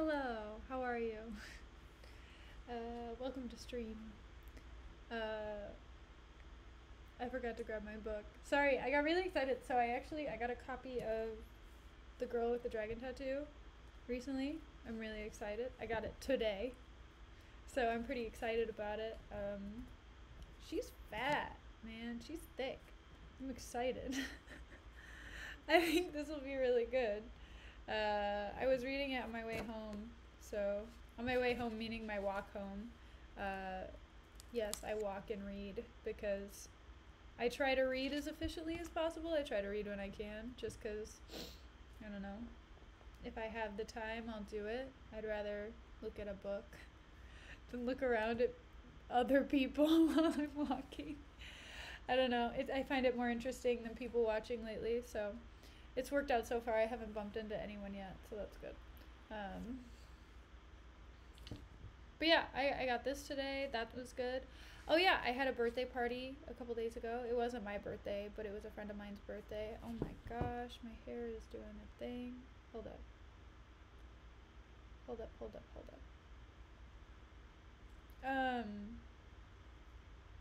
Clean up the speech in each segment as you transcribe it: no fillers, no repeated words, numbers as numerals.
Hello, how are you? Welcome to stream. I forgot to grab my book. Sorry, I got really excited. So I got a copy of The Girl with the Dragon Tattoo recently. I'm really excited. I got it today. So I'm pretty excited about it. She's fat, man. She's thick. I'm excited. I think this will be really good. I was reading it on my way home. So, on my way home, meaning my walk home. Yes, I walk and read because I try to read as efficiently as possible. I try to read when I can, just because, I don't know, if I have the time, I'll do it. I'd rather look at a book than look around at other people while I'm walking. I don't know. I find it more interesting than people watching lately, so it's worked out so far. I haven't bumped into anyone yet, so that's good. But yeah, I got this today. That was good. Oh yeah, I had a birthday party a couple days ago. It wasn't my birthday, but it was a friend of mine's birthday. Oh my gosh, my hair is doing a thing. Hold up. Hold up, hold up, hold up.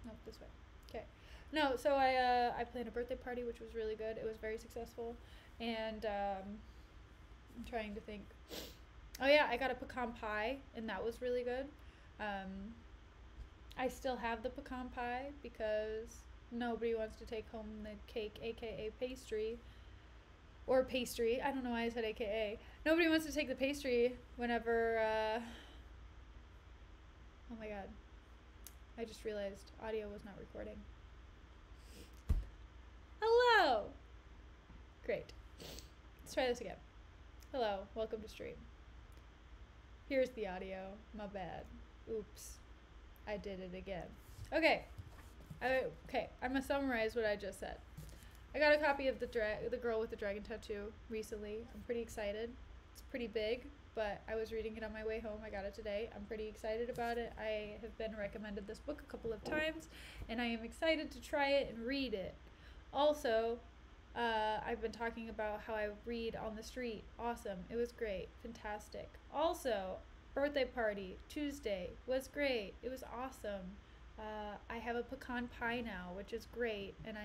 Nope, this way. Okay. No, so I planned a birthday party, which was really good. It was very successful, and I'm trying to think. Oh yeah, I got a pecan pie, and that was really good. I still have the pecan pie because nobody wants to take home the cake, aka pastry, or pastry. I don't know why I said aka. Nobody wants to take the pastry whenever. Oh my god. I just realized audio was not recording. Hello! Great. Let's try this again. Hello, welcome to stream. Here's the audio. My bad. Oops. I did it again. Okay. I'm gonna summarize what I just said. I got a copy of the Girl with the Dragon Tattoo recently. I'm pretty excited. It's pretty big, but I was reading it on my way home. I got it today. I'm pretty excited about it. I have been recommended this book a couple of times, and I am excited to try it and read it. Also, I've been talking about how I read on the street. Awesome. It was great. Fantastic. Also, birthday party Tuesday was great. It was awesome. I have a pecan pie now, which is great, and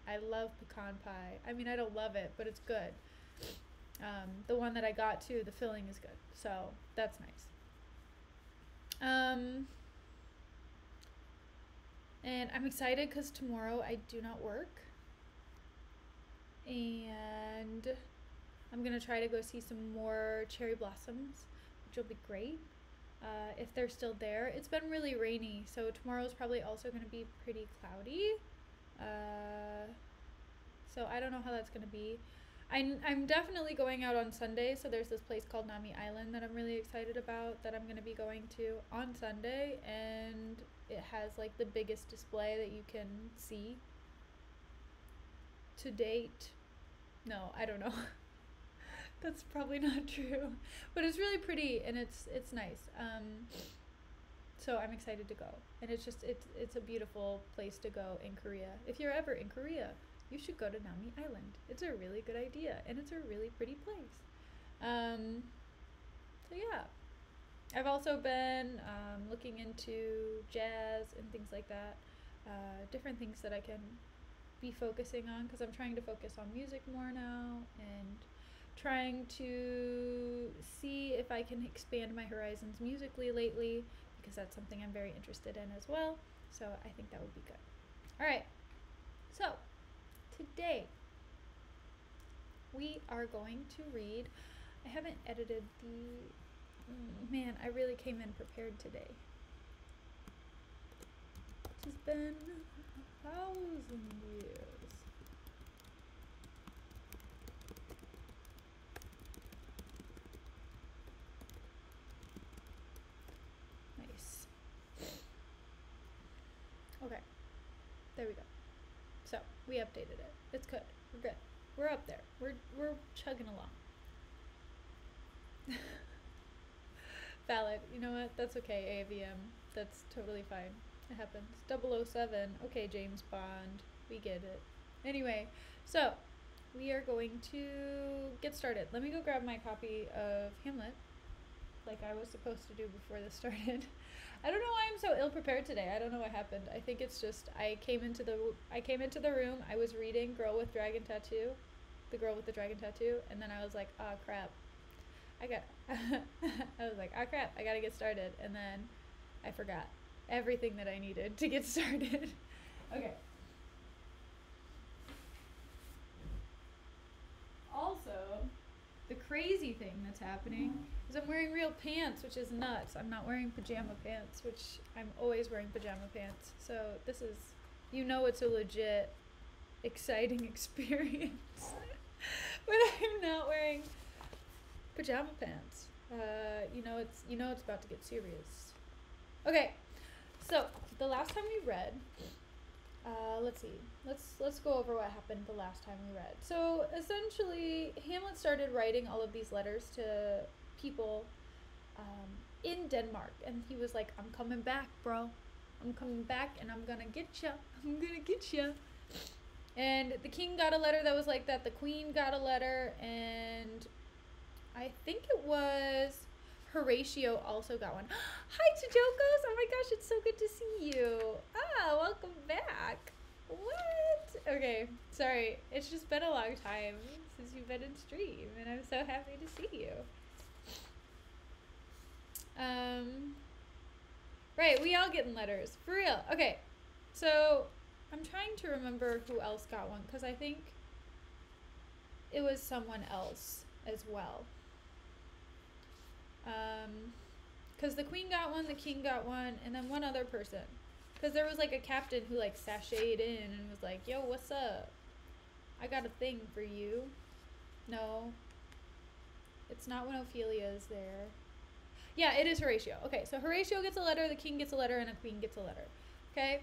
I love pecan pie. I mean, I don't love it, but it's good. The one that I got too, the filling is good, so that's nice. And I'm excited because tomorrow I do not work, and I'm gonna try to go see some more cherry blossoms, which will be great. If they're still there. It's been really rainy, so tomorrow's probably also going to be pretty cloudy. So I don't know how that's going to be. I'm definitely going out on Sunday, so there's this place called Nami Island that I'm really excited about that I'm going to be going to on Sunday, and it has like the biggest display that you can see to date. No, I don't know. That's probably not true, but it's really pretty and it's nice. So I'm excited to go, and it's a beautiful place to go in Korea. If you're ever in Korea, you should go to Nami Island. It's a really good idea, and it's a really pretty place. So yeah, I've also been looking into jazz and things like that, different things that I can be focusing on because I'm trying to focus on music more now and trying to see if I can expand my horizons musically lately because that's something I'm very interested in as well. So I think that would be good. All right. So today we are going to read. I haven't edited the. Man, I really came in prepared today. It's been 1,000 years. Okay, there we go. So we updated it. It's good. We're good. We're up there. We're chugging along. Valid. You know what? That's okay, AVM. That's totally fine. It happens. 007. Okay, James Bond. We get it. Anyway, so we are going to get started. Let me go grab my copy of Hamlet. like I was supposed to do before this started. I don't know why I'm so ill prepared today. I don't know what happened. I think it's just I came into the room. I was reading The Girl with the Dragon Tattoo, and then I was like, "Oh crap." I was like, "Oh crap, I got to get started." And then I forgot everything that I needed to get started. Okay. Also, the crazy thing that's happening is I'm wearing real pants, which is nuts. I'm not wearing pajama pants, which I'm always wearing pajama pants. So this is, it's a legit, exciting experience when I'm not wearing pajama pants. It's about to get serious. Okay, so the last time we read, let's see. Let's go over what happened the last time we read. So essentially, Hamlet started writing all of these letters to people in Denmark, and he was like, "I'm coming back, bro. I'm coming back, and I'm gonna get ya. I'm gonna get ya." And the king got a letter that was like that. The queen got a letter, and I think it was Horatio also got one. Hi, Tajokos! Oh my gosh, it's so good to see you. Welcome back. What? Okay, sorry. It's just been a long time since you've been in stream, and I'm so happy to see you. Right, we all getting letters. For real. Okay, so I'm trying to remember who else got one, because I think it was someone else as well. Because the queen got one, the king got one, and then one other person. Because there was like a captain who like sashayed in and was like, "Yo, what's up? I got a thing for you." No. It's not when Ophelia is there. Yeah, it is Horatio. Okay, so Horatio gets a letter, the king gets a letter, and a queen gets a letter. Okay?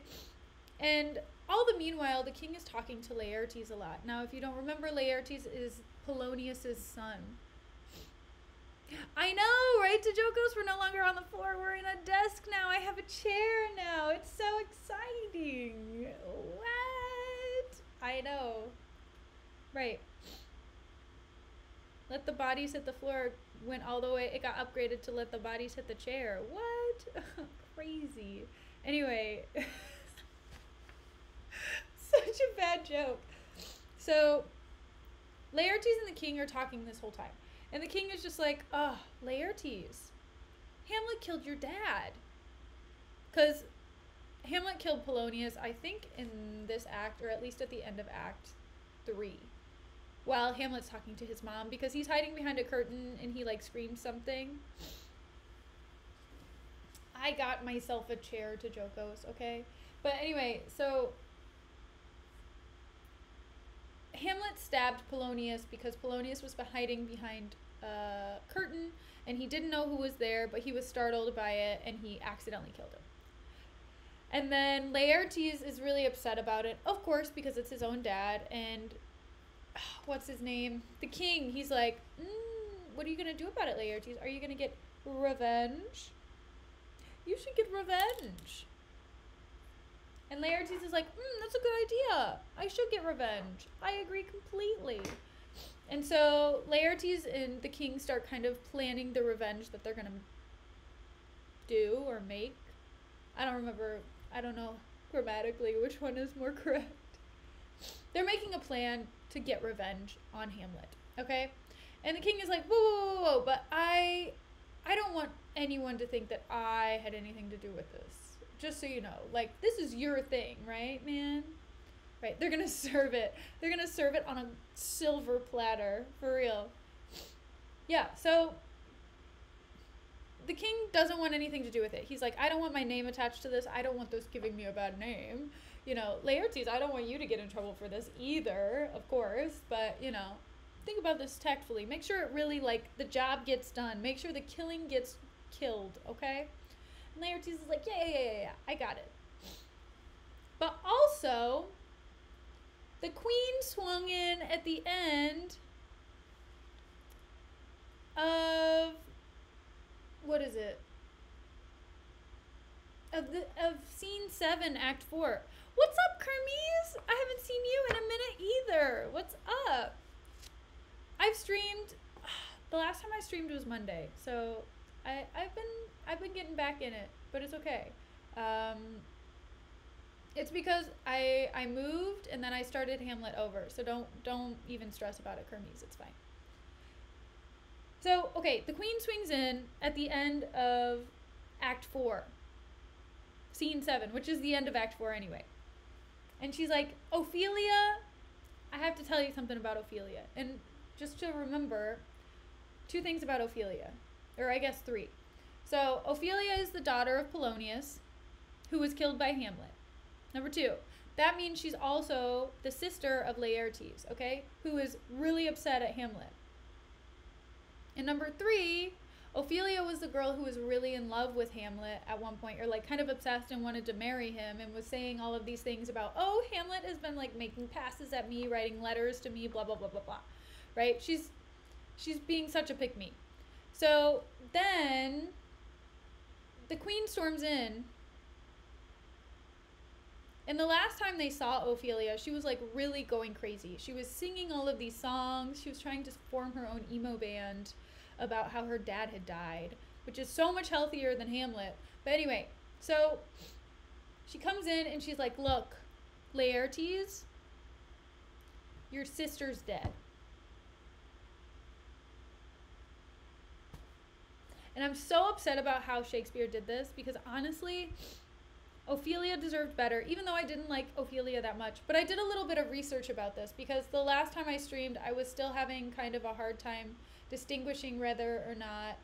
And all the meanwhile, the king is talking to Laertes a lot. Now, if you don't remember, Laertes is Polonius's son. I know, right, Tajokos? We're no longer on the floor. We're in a desk now. I have a chair now. It's so exciting. What? I know. Right. Let the bodies hit the floor went all the way. It got upgraded to let the bodies hit the chair. What? Crazy. Anyway. Such a bad joke. So, Laertes and the king are talking this whole time. And the king is just like, "Oh, Laertes, Hamlet killed your dad." Because Hamlet killed Polonius, I think, in this act, or at least at the end of Act 3. While Hamlet's talking to his mom, because he's hiding behind a curtain and he, like, screams something. I got myself a chair, to Jokos, okay? But anyway, so Hamlet stabbed Polonius because Polonius was hiding behind a curtain and he didn't know who was there, but he was startled by it and he accidentally killed him. And then Laertes is really upset about it, of course, because it's his own dad. And what's his name? The king. He's like, "What are you going to do about it, Laertes? Are you going to get revenge? You should get revenge." And Laertes is like, "That's a good idea. I should get revenge. I agree completely." And so Laertes and the king start kind of planning the revenge that they're going to do or make. I don't know grammatically which one is more correct. They're making a plan to get revenge on Hamlet, okay? And the king is like, whoa, but I don't want anyone to think that I had anything to do with this. Just so you know, like, this is your thing, right, man? Right, they're gonna serve it. They're gonna serve it on a silver platter, for real. Yeah, so the king doesn't want anything to do with it. He's like, "I don't want my name attached to this. I don't want this giving me a bad name. Laertes, I don't want you to get in trouble for this either, of course, but, think about this tactfully. Make sure it really, the job gets done. Make sure the killing gets killed, okay?" And Laertes is like, yeah, I got it. But also, the queen swung in at the end of, what is it? Of scene 7, act 4. What's up, Kermes? I haven't seen you in a minute either. What's up? I've streamed, the last time I streamed was Monday, so I've been getting back in it, but it's okay. Um, it's because I moved and then I started Hamlet over. So don't even stress about it, Kermes. It's fine. So, okay, the queen swings in at the end of Act 4, Scene 7, which is the end of Act 4 anyway. And she's like, Ophelia, I have to tell you something about Ophelia. And just to remember, 2 things about Ophelia, or I guess 3. So, Ophelia is the daughter of Polonius, who was killed by Hamlet. Number 2, that means she's also the sister of Laertes, okay, who is really upset at Hamlet. And number 3, Ophelia was the girl who was really in love with Hamlet at one point, or like kind of obsessed and wanted to marry him, and was saying all of these things about, oh, Hamlet has been like making passes at me, writing letters to me, blah, blah, blah, blah, blah. Right? She's being such a pick-me. So then the queen storms in, and the last time they saw Ophelia, she was like really going crazy. She was singing all of these songs. She was trying to form her own emo band about how her dad had died, which is so much healthier than Hamlet. But anyway, so she comes in and she's like, look, Laertes, your sister's dead. And I'm so upset about how Shakespeare did this, because honestly, Ophelia deserved better, even though I didn't like Ophelia that much. But I did a little bit of research about this, because the last time I streamed, I was still having kind of a hard time distinguishing whether or not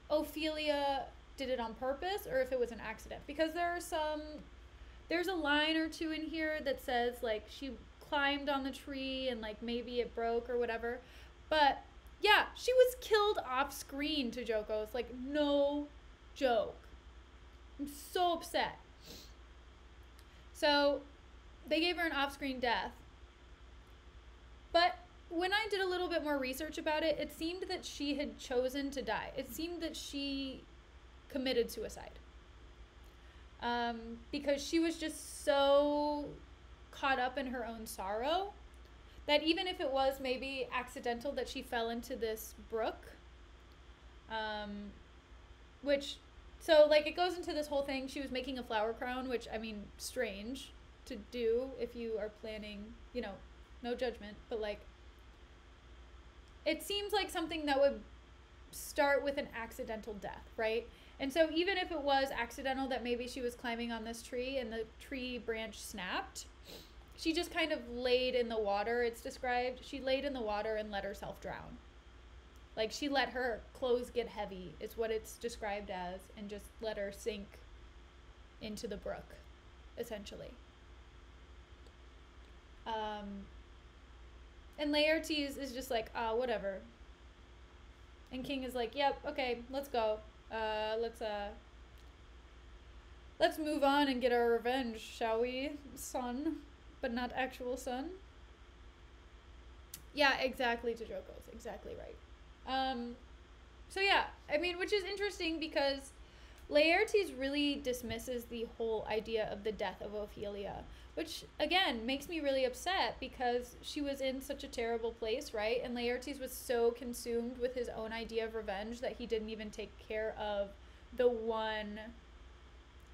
Ophelia did it on purpose or if it was an accident. Because there's a line or 2 in here that says like she climbed on the tree and like maybe it broke or whatever. But yeah, she was killed off screen, to Jokos. Like, no joke. I'm so upset. So they gave her an off-screen death. But when I did a little bit more research about it, it seemed that she had chosen to die. It seemed that she committed suicide. Because she was just so caught up in her own sorrow that even if it was maybe accidental that she fell into this brook, so like it goes into this whole thing. She was making a flower crown, which, I mean, strange to do if you are planning, you know, no judgment, but like, it seems like something that would start with an accidental death, right? And so even if it was accidental that maybe she was climbing on this tree and the tree branch snapped, she just kind of laid in the water. It's described, she laid in the water and let herself drown. Like, she let her clothes get heavy, is what it's described as, and just let her sink into the brook, essentially. And Laertes is just like, whatever. And King is like, yep, okay, let's go. Let's move on and get our revenge, shall we, son? But not actual son. Yeah, exactly, Tajokos. Exactly right. So yeah, I mean, which is interesting because Laertes really dismisses the whole idea of the death of Ophelia, which, again, makes me really upset because she was in such a terrible place, right? And Laertes was so consumed with his own idea of revenge that he didn't even take care of the one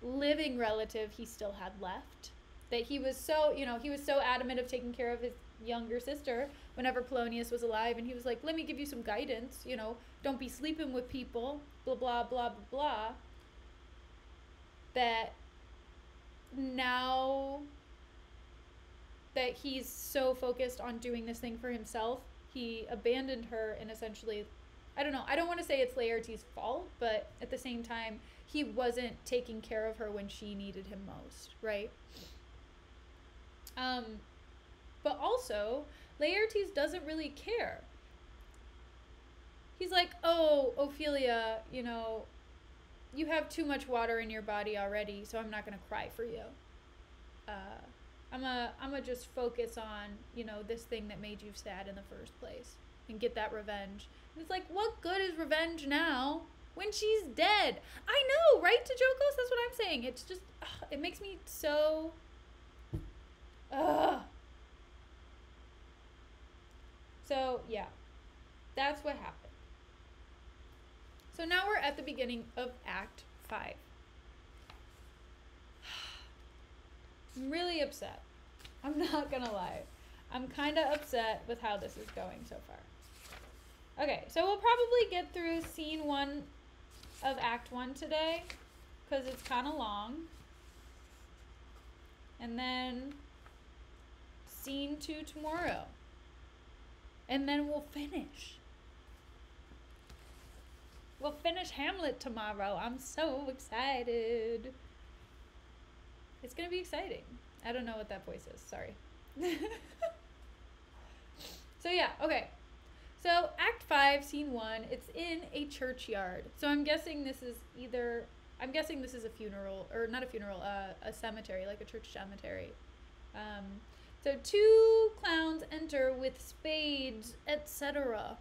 living relative he still had left. That he was so, he was so adamant of taking care of his younger sister whenever Polonius was alive, and he was like, let me give you some guidance, don't be sleeping with people, blah, blah, blah, blah, blah. That now that he's so focused on doing this thing for himself, he abandoned her, and essentially, I don't know, I don't want to say it's Laertes' fault, but at the same time, he wasn't taking care of her when she needed him most, right? But also, Laertes doesn't really care. He's like, oh, Ophelia, you have too much water in your body already, so I'm not going to cry for you. I'm gonna just focus on, this thing that made you sad in the first place and get that revenge. And it's like, what good is revenge now when she's dead? I know, right, Tajokos? That's what I'm saying. It's just, it makes me so... So, yeah. That's what happened. So now we're at the beginning of Act 5. I'm really upset. I'm not gonna lie. I'm kind of upset with how this is going so far. Okay, so we'll probably get through scene 1 of Act 1 today, because it's kind of long. And then scene 2 tomorrow. And then we'll finish. We'll finish Hamlet tomorrow. I'm so excited. It's gonna be exciting. I don't know what that voice is, sorry. So yeah, okay. So Act 5, Scene 1, it's in a churchyard. So I'm guessing this is a funeral, or not a funeral, a cemetery, like a church cemetery. So 2 clowns enter with spades, etc.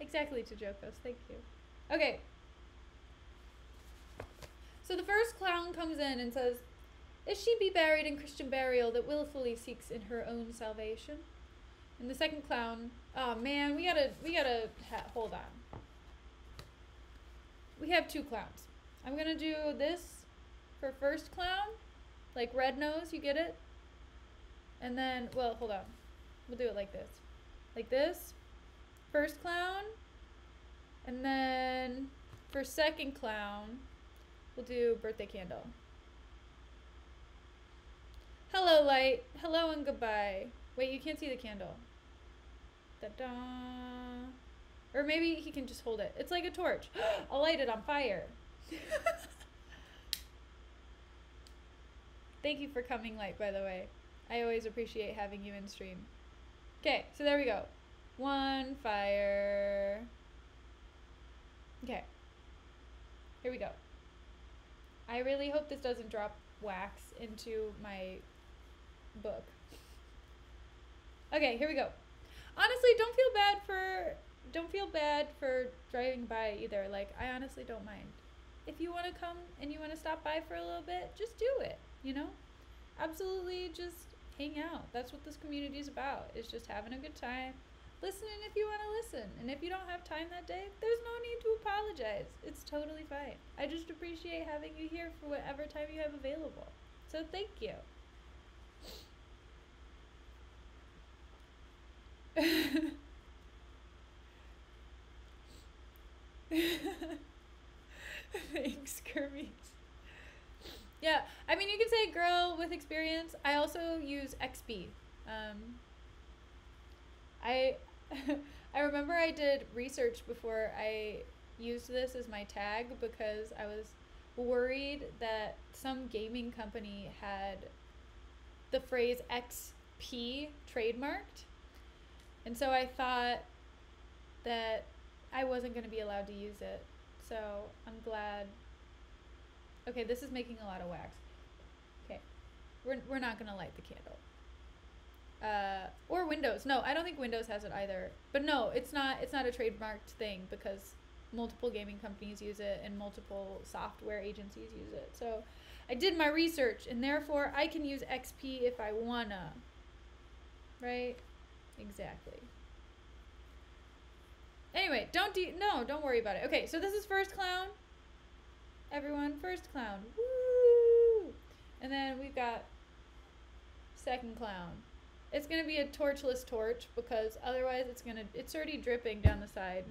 Exactly, Tijokos, thank you. Okay. So the first clown comes in and says, "Is she be buried in Christian burial that willfully seeks in her own salvation?" And the second clown, oh man, we gotta hold on. We have 2 clowns. I'm gonna do this for first clown, like red nose, you get it? And then, well, hold on. We'll do it like this. Like this, first clown, and then for second clown, we'll do birthday candle. Hello, light. Hello and goodbye. Wait, you can't see the candle. Da-da. Or maybe he can just hold it. It's like a torch. I'll light it on fire. Thank you for coming, Light, by the way. I always appreciate having you in stream. Okay, so there we go. 1 fire. Okay. Here we go. I really hope this doesn't drop wax into my book. Okay, here we go. Honestly, don't feel bad for driving by either. Like, I honestly don't mind. If you want to come and you want to stop by for a little bit, just do it, you know? Absolutely just hang out. That's what this community is about. It's just having a good time. Listening if you want to listen. And if you don't have time that day, there's no need to apologize. It's totally fine. I just appreciate having you here for whatever time you have available. So thank you. Thanks, Kermit. Yeah, I mean, you can say girl with experience. I also use XP. I I remember I did research before I used this as my tag because I was worried that some gaming company had the phrase XP trademarked. And so I thought that I wasn't going to be allowed to use it. So I'm glad. Okay, this is making a lot of wax. Okay, we're not going to light the candle. Or Windows. No, I don't think Windows has it either. But no, it's not a trademarked thing because multiple gaming companies use it and multiple software agencies use it. So I did my research and therefore I can use XP if I wanna. Right? Exactly. Anyway, don't worry about it. Okay, so this is first clown. Everyone, first clown. Woo! And then we've got second clown. It's gonna be a torchless torch because otherwise it's already dripping down the side.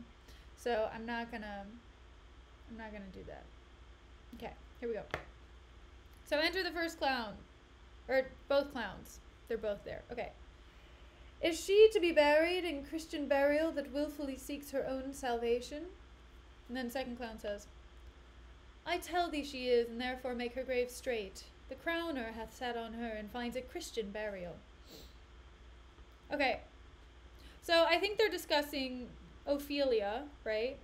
So I'm not gonna do that. Okay, here we go. So enter the first clown. Or both clowns. They're both there. Okay. Is she to be buried in Christian burial that willfully seeks her own salvation? And then second clown says, I tell thee she is, and therefore make her grave straight. The crowner hath sat on her, and finds it Christian burial. Okay. So I think they're discussing Ophelia, right?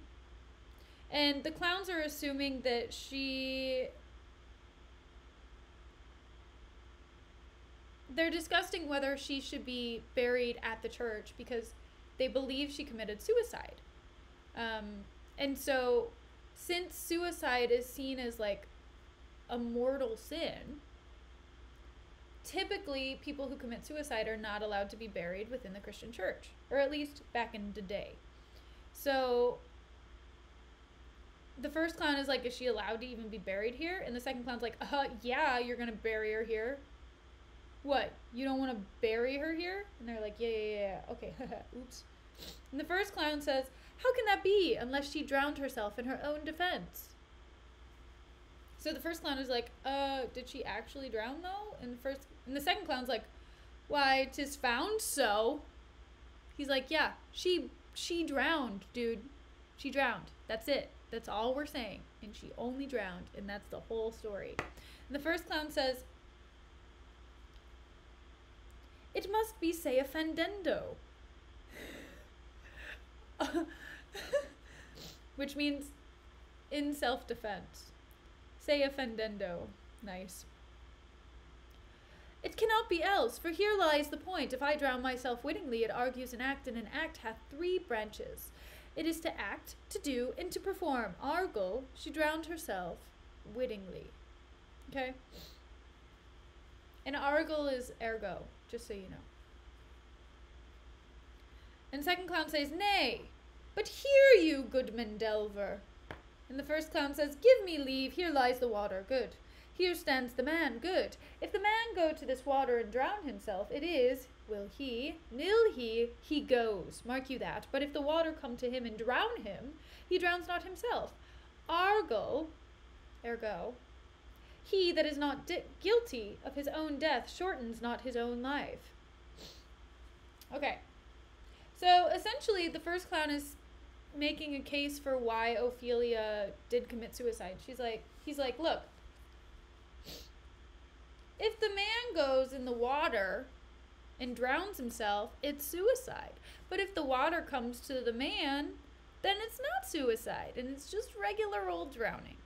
And the clowns are assuming that they're discussing whether she should be buried at the church because they believe she committed suicide. And so since suicide is seen as like a mortal sin, typically people who commit suicide are not allowed to be buried within the Christian church, or at least back in the day. So the first clown is like, is she allowed to even be buried here? And the second clown's like, yeah, you're gonna bury her here. What? You don't want to bury her here? And they're like, yeah. Okay, oops. And the first clown says, how can that be unless she drowned herself in her own defense? So the first clown is like, did she actually drown though? And the second clown's like, why, 'tis found so. He's like, yeah, she drowned, dude. She drowned. That's it. That's all we're saying. And she only drowned, and that's the whole story. And the first clown says, it must be say offendendo. Which means in self-defense. Say offendendo. Nice. It cannot be else, for here lies the point. If I drown myself wittingly, it argues an act, and an act hath 3 branches. It is to act, to do, and to perform. Argal, she drowned herself wittingly. Okay? And argal is ergo, just so you know. And second clown says, nay, but hear you, goodman Delver. And the first clown says, give me leave, here lies the water, good. Here stands the man, good. If the man go to this water and drown himself, it is, will he, nil he goes. Mark you that. But if the water come to him and drown him, he drowns not himself. Argal, ergo, he that is not guilty of his own death shortens not his own life. Okay. So essentially, the first clown is making a case for why Ophelia did commit suicide. He's like, look, if the man goes in the water and drowns himself, it's suicide. But if the water comes to the man, then it's not suicide, and it's just regular old drowning.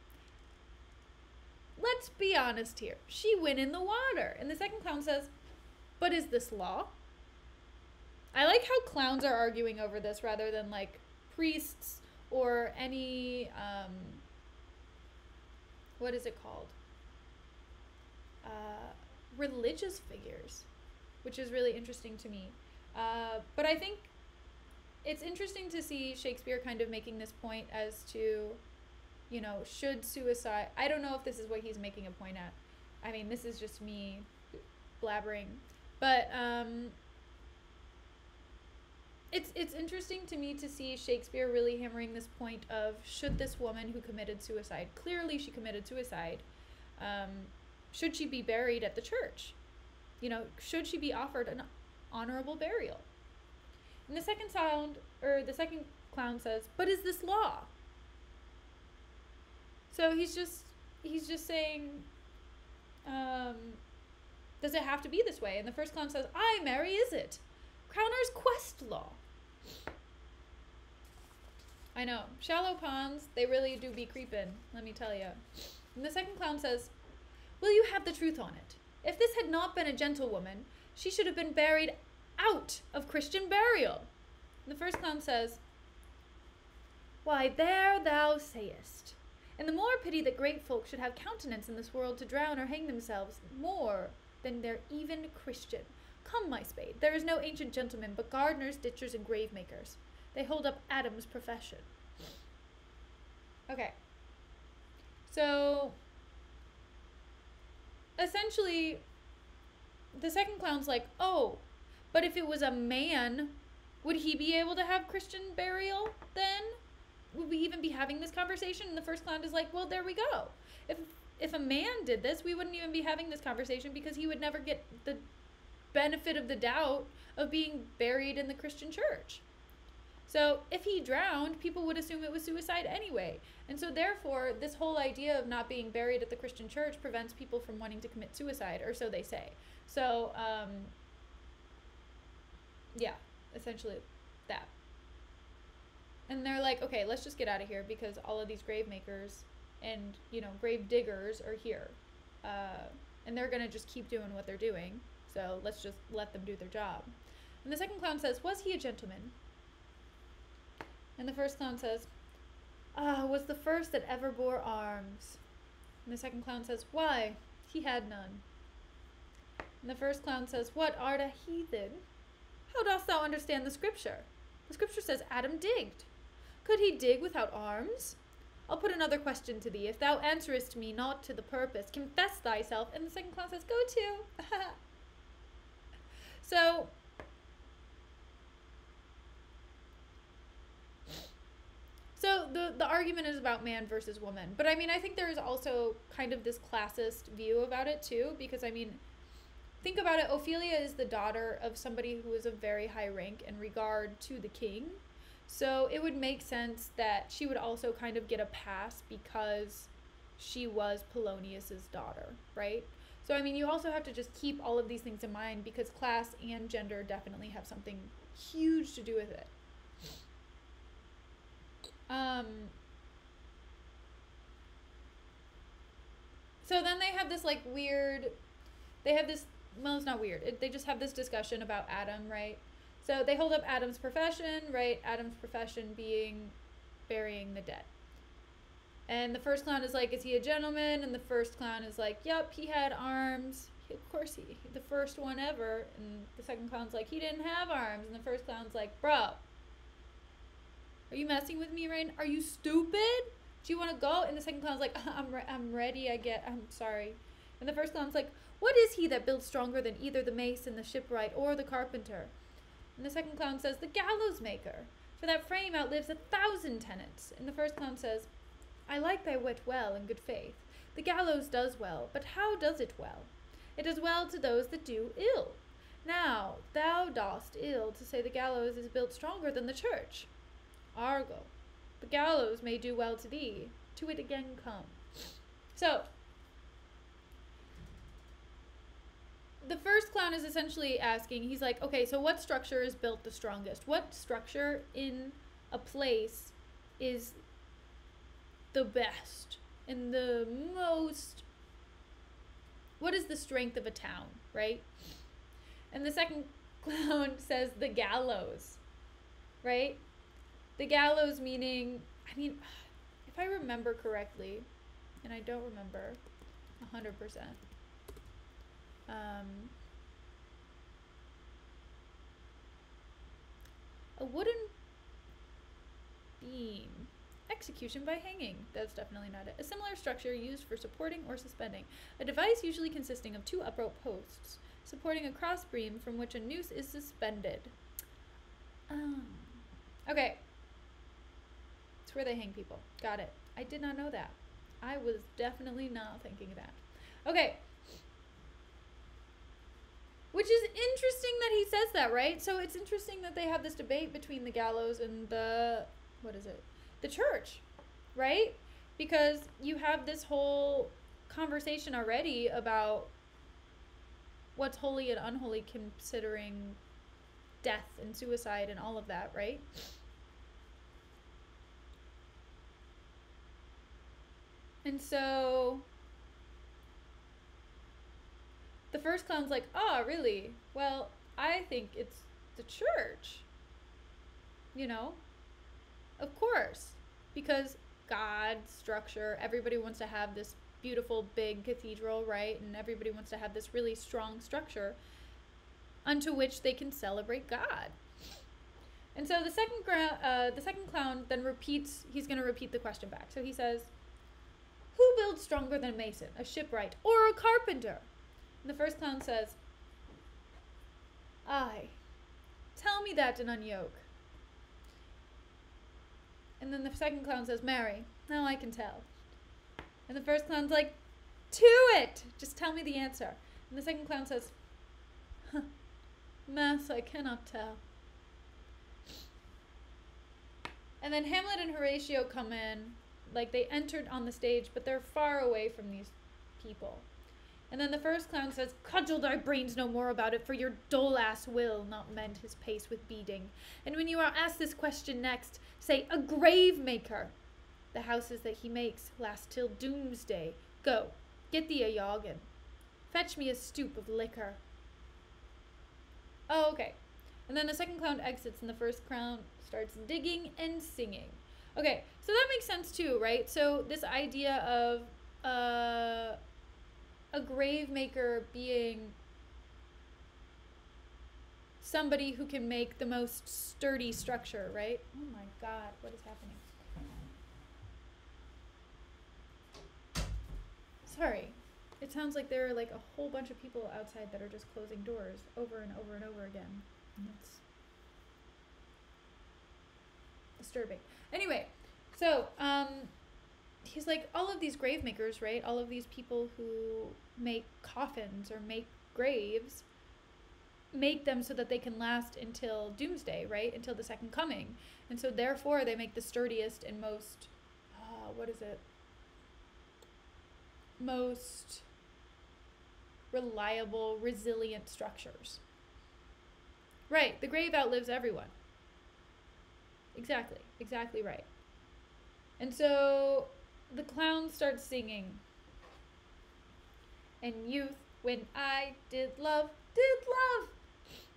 Let's be honest here. She went in the water. And the second clown says, but is this law? I like how clowns are arguing over this rather than like priests or any, what is it called? Religious figures, which is really interesting to me. But I think it's interesting to see Shakespeare kind of making this point as to, you know, should suicide, I don't know if this is what he's making a point at. I mean, this is just me blabbering. But it's interesting to me to see Shakespeare really hammering this point of, should this woman who committed suicide, clearly she committed suicide, should she be buried at the church? You know, should she be offered an honorable burial? And the second clown says, but is this law? So he's just saying, does it have to be this way? And the first clown says, aye, Mary, is it? Crowner's quest law. I know, shallow ponds, they really do be creepin', let me tell you. And the second clown says, will you have the truth on it? If this had not been a gentlewoman, she should have been buried out of Christian burial. And the first clown says, why, there thou sayest. And the more pity that great folk should have countenance in this world to drown or hang themselves more than they're even Christian. Come, my spade, there is no ancient gentleman but gardeners, ditchers, and grave makers. They hold up Adam's profession. Okay. So, essentially, the second clown's like, oh, but if it was a man, would he be able to have Christian burial then? Would we even be having this conversation? And the first clown is like, well, there we go. If a man did this, we wouldn't even be having this conversation because he would never get the benefit of the doubt of being buried in the Christian church. So if he drowned, people would assume it was suicide anyway. And so therefore, this whole idea of not being buried at the Christian church prevents people from wanting to commit suicide, or so they say. So, yeah, essentially that. And they're like, okay, let's just get out of here because all of these grave makers and, you know, grave diggers are here. And they're going to just keep doing what they're doing. So let's just let them do their job. And the second clown says, was he a gentleman? And the first clown says, was the first that ever bore arms. And the second clown says, why, he had none. And the first clown says, what, art a heathen? How dost thou understand the scripture? The scripture says Adam digged. Could he dig without arms? I'll put another question to thee. If thou answerest me not to the purpose, confess thyself. And the second clown says, go to. So the argument is about man versus woman. But I mean, I think there is also kind of this classist view about it too, because I mean, think about it. Ophelia is the daughter of somebody who is of very high rank in regard to the king. So it would make sense that she would also kind of get a pass because she was Polonius's daughter, right? So I mean, you also have to just keep all of these things in mind, because class and gender definitely have something huge to do with it. So then they have this like weird, well, it's not weird. They just have this discussion about Adam, right? So they hold up Adam's profession, right? Adam's profession being burying the dead. And the first clown is like, is he a gentleman? And the first clown is like, yep, he had arms. Of course he, the first one ever. And the second clown's like, he didn't have arms. And the first clown's like, bro, are you messing with me right now? Are you stupid? Do you want to go? And the second clown's like, I'm ready, I'm sorry. And the first clown's like, what is he that builds stronger than either the mason, the shipwright, or the carpenter? And the second clown says, the gallows maker, for that frame outlives 1,000 tenants. And the first clown says, I like thy wit well and good faith. The gallows does well, but how does it well? It does well to those that do ill. Now, thou dost ill to say the gallows is built stronger than the church. Argo, the gallows may do well to thee, to it again come. So, the first clown is essentially asking, he's like, okay, so what structure is built the strongest? What structure in a place is the best and the most, what is the strength of a town, right? And the second clown says the gallows, right? The gallows meaning, I mean, if I remember correctly, and I don't remember 100%, a wooden beam. Execution by hanging. That's definitely not it. A similar structure used for supporting or suspending. A device usually consisting of 2 upright posts, supporting a cross beam from which a noose is suspended. Okay. It's where they hang people. Got it. I did not know that. I was definitely not thinking that. Okay. Which is interesting that he says that, right? So it's interesting that they have this debate between the gallows and the, what is it? The church, right? Because you have this whole conversation already about what's holy and unholy, considering death and suicide and all of that, right? And so the first clown's like, oh, really? Well, I think it's the church. You know? Of course. Because God's structure, everybody wants to have this beautiful big cathedral, right? And everybody wants to have this really strong structure unto which they can celebrate God. And so the second clown then repeats, he's going to repeat the question back. So he says, who builds stronger than a mason, a shipwright, or a carpenter? And the first clown says, I. Tell me that and unyoke. And then the second clown says, marry. Now I can tell. And the first clown's like, to it! Just tell me the answer. And the second clown says, huh, mass, I cannot tell. And then Hamlet and Horatio come in, like they entered on the stage, but they're far away from these people. And then the first clown says, cudgel thy brains no more about it, for your dull ass will not mend his pace with beating. And when you are asked this question next, say, a grave maker. The houses that he makes last till doomsday. Go, get thee a yoggin. Fetch me a stoop of liquor. Oh, okay. And then the second clown exits and the first clown starts digging and singing. Okay, so that makes sense too, right? So this idea of a grave maker being somebody who can make the most sturdy structure, right? Oh my God, what is happening? Sorry. It sounds like there are like a whole bunch of people outside that are just closing doors over and over and over again. And it's disturbing. Anyway, so he's like, all of these grave makers, right? All of these people who make coffins or make graves, make them so that they can last until doomsday, right? Until the second coming. And so therefore they make the sturdiest and most, most reliable, resilient structures. Right, the grave outlives everyone. Exactly right. And so the clown starts singing. In youth, when I did love,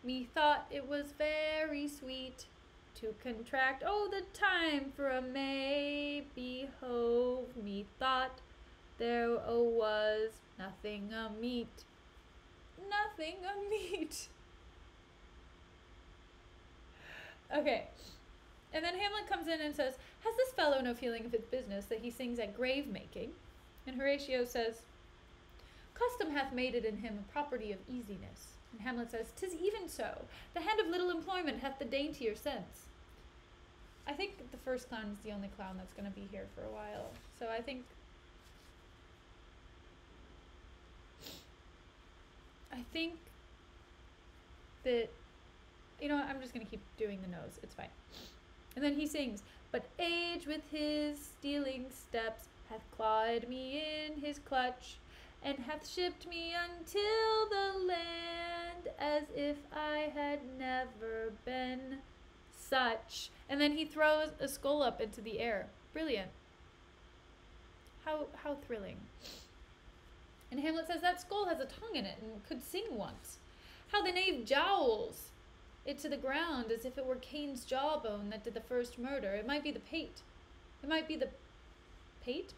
methought it was very sweet to contract, the time for a May. Behold, methought there was nothing a meet. Okay. And then Hamlet comes in and says, has this fellow no feeling of his business that he sings at grave making? And Horatio says, custom hath made it in him a property of easiness. And Hamlet says, 'tis even so. The hand of little employment hath the daintier sense. I think the first clown is the only clown that's going to be here for a while. So I think that, I'm just going to keep doing the nose. It's fine. And then he sings, but age with his stealing steps hath clawed me in his clutch, and hath shipped me until the land, as if I had never been such. And then he throws a skull up into the air. Brilliant. How thrilling. And Hamlet says, that skull has a tongue in it and could sing once. How the knave jowls it to the ground as if it were Cain's jawbone that did the first murder. It might be the pate. It might be the pate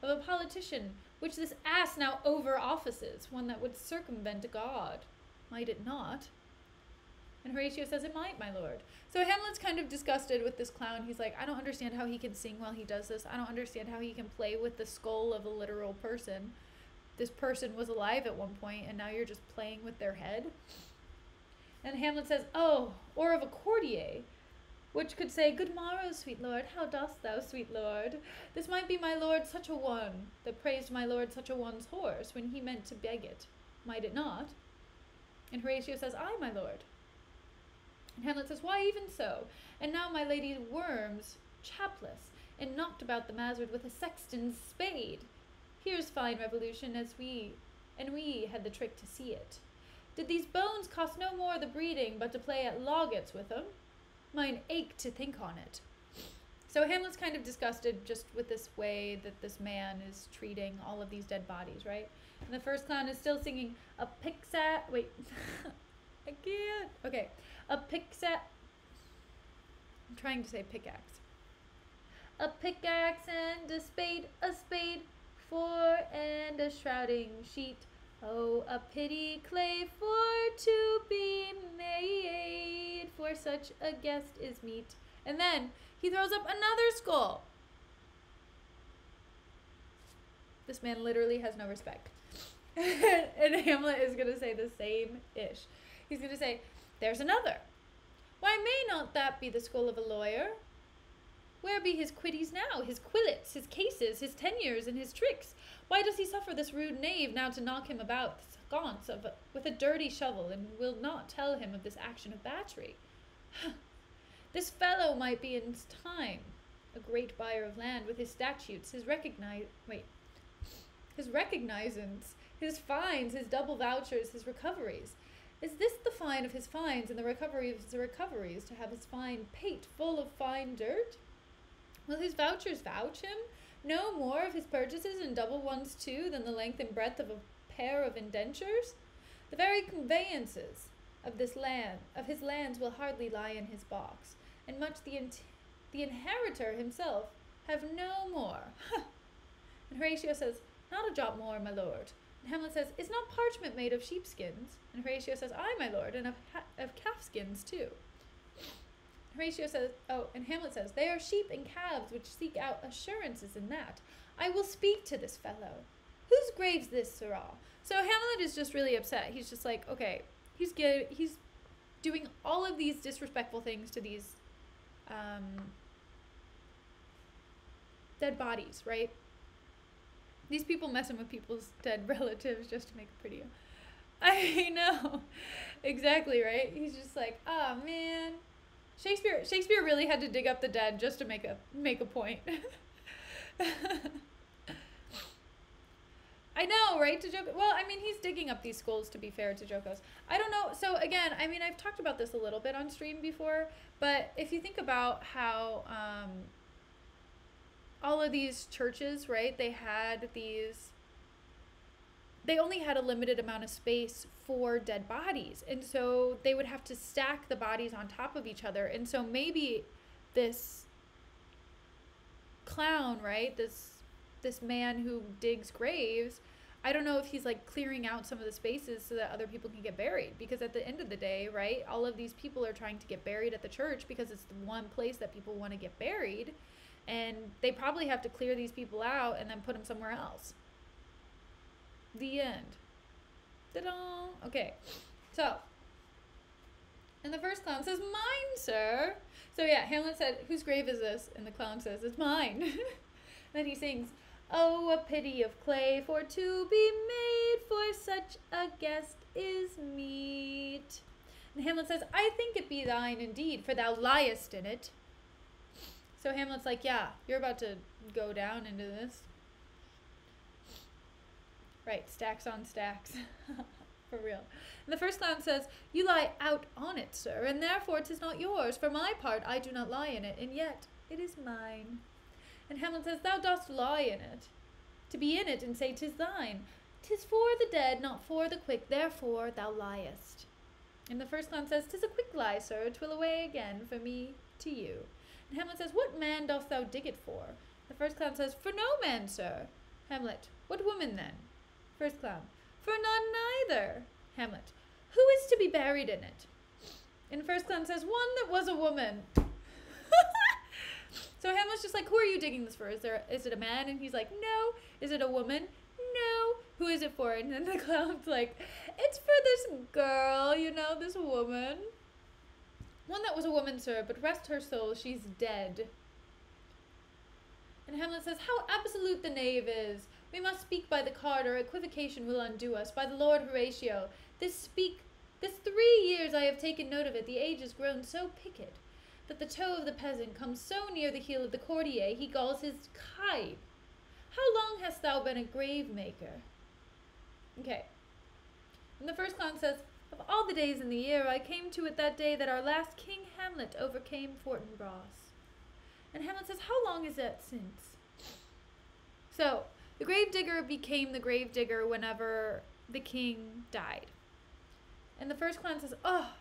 of a politician, which this ass now over offices, one that would circumvent God. Might it not? And Horatio says, it might, my lord. So Hamlet's kind of disgusted with this clown. He's like, I don't understand how he can sing while he does this. I don't understand how he can play with the skull of a literal person. This person was alive at one point, and now you're just playing with their head. And Hamlet says, or of a courtier, which could say, good morrow, sweet lord, how dost thou, sweet lord? This might be my lord such a one, that praised my lord such a one's horse, when he meant to beg it. Might it not? And Horatio says, aye, my lord. And Hamlet says, why even so? And now my lady worms, chapless, and knocked about the mazard with a sexton's spade. Here's fine revolution, and we had the trick to see it. Did these bones cost no more the breeding, but to play at loggets with 'em? Mine ache to think on it. So Hamlet's kind of disgusted just with this way that this man is treating all of these dead bodies, right? And the first clown is still singing a wait, I can't. Okay, I'm trying to say pickaxe. A pickaxe and a spade, four and a shrouding sheet. Oh, a pity clay for to be made, for such a guest is meet. And then he throws up another skull. This man literally has no respect. And Hamlet is going to say the same-ish. He's going to say, there's another. Why may not that be the skull of a lawyer? Where be his quitties now, his quillets, his cases, his tenures, and his tricks? Why does he suffer this rude knave now to knock him about sconce with a dirty shovel, and will not tell him of this action of battery? This fellow might be in his time, a great buyer of land, with his statutes, his recognizance, his fines, his double vouchers, his recoveries. Is this the fine of his fines, and the recovery of his recoveries, to have his fine pate full of fine dirt? Will his vouchers vouch him no more of his purchases, and double ones too, than the length and breadth of a pair of indentures? The very conveyances of his lands will hardly lie in his box, and much the inheritor himself have no more. And Horatio says, not a jot more, my lord. And Hamlet says, is not parchment made of sheepskins? And Horatio says, aye, my lord, and of calfskins too. Horatio says, oh, and Hamlet says, they are sheep and calves which seek out assurances in that. I will speak to this fellow. Whose grave's this, sirrah? So Hamlet is just really upset. He's just like, okay, he's doing all of these disrespectful things to these dead bodies, right? These people messing with people's dead relatives just to make it prettier. I know. Exactly, right? He's just like, oh man. Shakespeare really had to dig up the dead just to make a point. I know, right? To joke. Well, I mean, he's digging up these skulls, to be fair to Jokos. I don't know. So again, I mean, I've talked about this a little bit on stream before, but if you think about how all of these churches, right? They only had a limited amount of space for dead bodies, and so they would have to stack the bodies on top of each other. And so maybe this clown, right? This man who digs graves, I don't know if he's like clearing out some of the spaces so that other people can get buried, because at the end of the day, right, all of these people are trying to get buried at the church because it's the one place that people want to get buried, and they probably have to clear these people out and then put them somewhere else. The end. Ta-da! Okay, so, and the first clown says, mine, sir. So yeah, Hamlet said, whose grave is this? And the clown says, it's mine. Then he sings, oh, a pity of clay for to be made, for such a guest is meet. And Hamlet says, I think it be thine indeed, for thou liest in it. So Hamlet's like, yeah, you're about to go down into this. Right, stacks on stacks. For real. And the first clown says, you lie out on it, sir, and therefore 'tis not yours. For my part, I do not lie in it, and yet it is mine. And Hamlet says, thou dost lie in it, to be in it and say 'tis thine. 'Tis for the dead, not for the quick, therefore thou liest. And the first clown says, 'tis a quick lie, sir, 'twill away again for me to you. And Hamlet says, what man dost thou dig it for? The first clown says, for no man, sir. Hamlet, what woman then? First clown, for none neither. Hamlet, who is to be buried in it? And first clown says, one that was a woman. So Hamlet's just like, who are you digging this for? Is it a man? And he's like, no. Is it a woman? No. Who is it for? And then the clown's like, it's for this girl, you know, this woman. One that was a woman, sir, but rest her soul, she's dead. And Hamlet says, how absolute the knave is. We must speak by the card, or equivocation will undo us. By the Lord Horatio, this 3 years I have taken note of it, the age is grown so picked, that the toe of the peasant comes so near the heel of the courtier, he galls his kite. How long hast thou been a grave maker? Okay. And the first clown says, of all the days in the year, I came to it that day that our last King Hamlet overcame Fortinbras. And Hamlet says, how long is that since? So, the gravedigger became the gravedigger whenever the king died. And the first clown says, oh,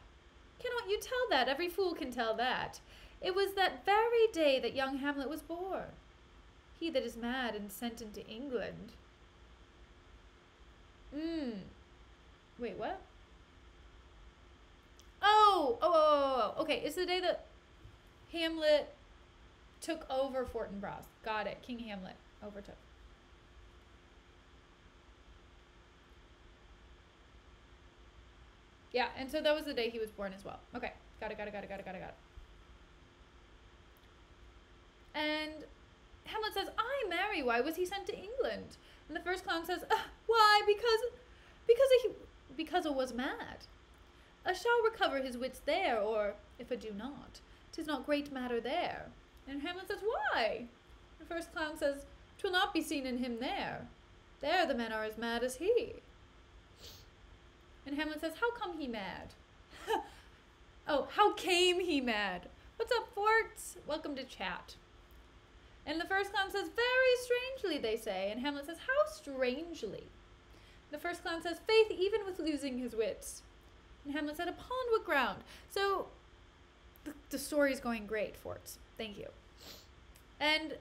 cannot you tell that? Every fool can tell that. It was that very day that young Hamlet was born. He that is mad and sent into England. Wait, what? Oh. Okay, it's the day that Hamlet took over Fortinbras. Got it. King Hamlet overtook. Yeah, and so that was the day he was born as well. Okay, got it. And Hamlet says, I marry, why was he sent to England? And the first clown says, why, because it was mad. A shall recover his wits there, or, if a do not, 'tis not great matter there. And Hamlet says, why? The first clown says, 'twill not be seen in him there. There the men are as mad as he. And Hamlet says, how come he mad? Oh, how came he mad? What's up, Forts? Welcome to chat. And the first clown says, very strangely, they say. And Hamlet says, how strangely? The first clown says, faith, even with losing his wits. And Hamlet said, upon what ground? So, the story's going great, Forts. Thank you. And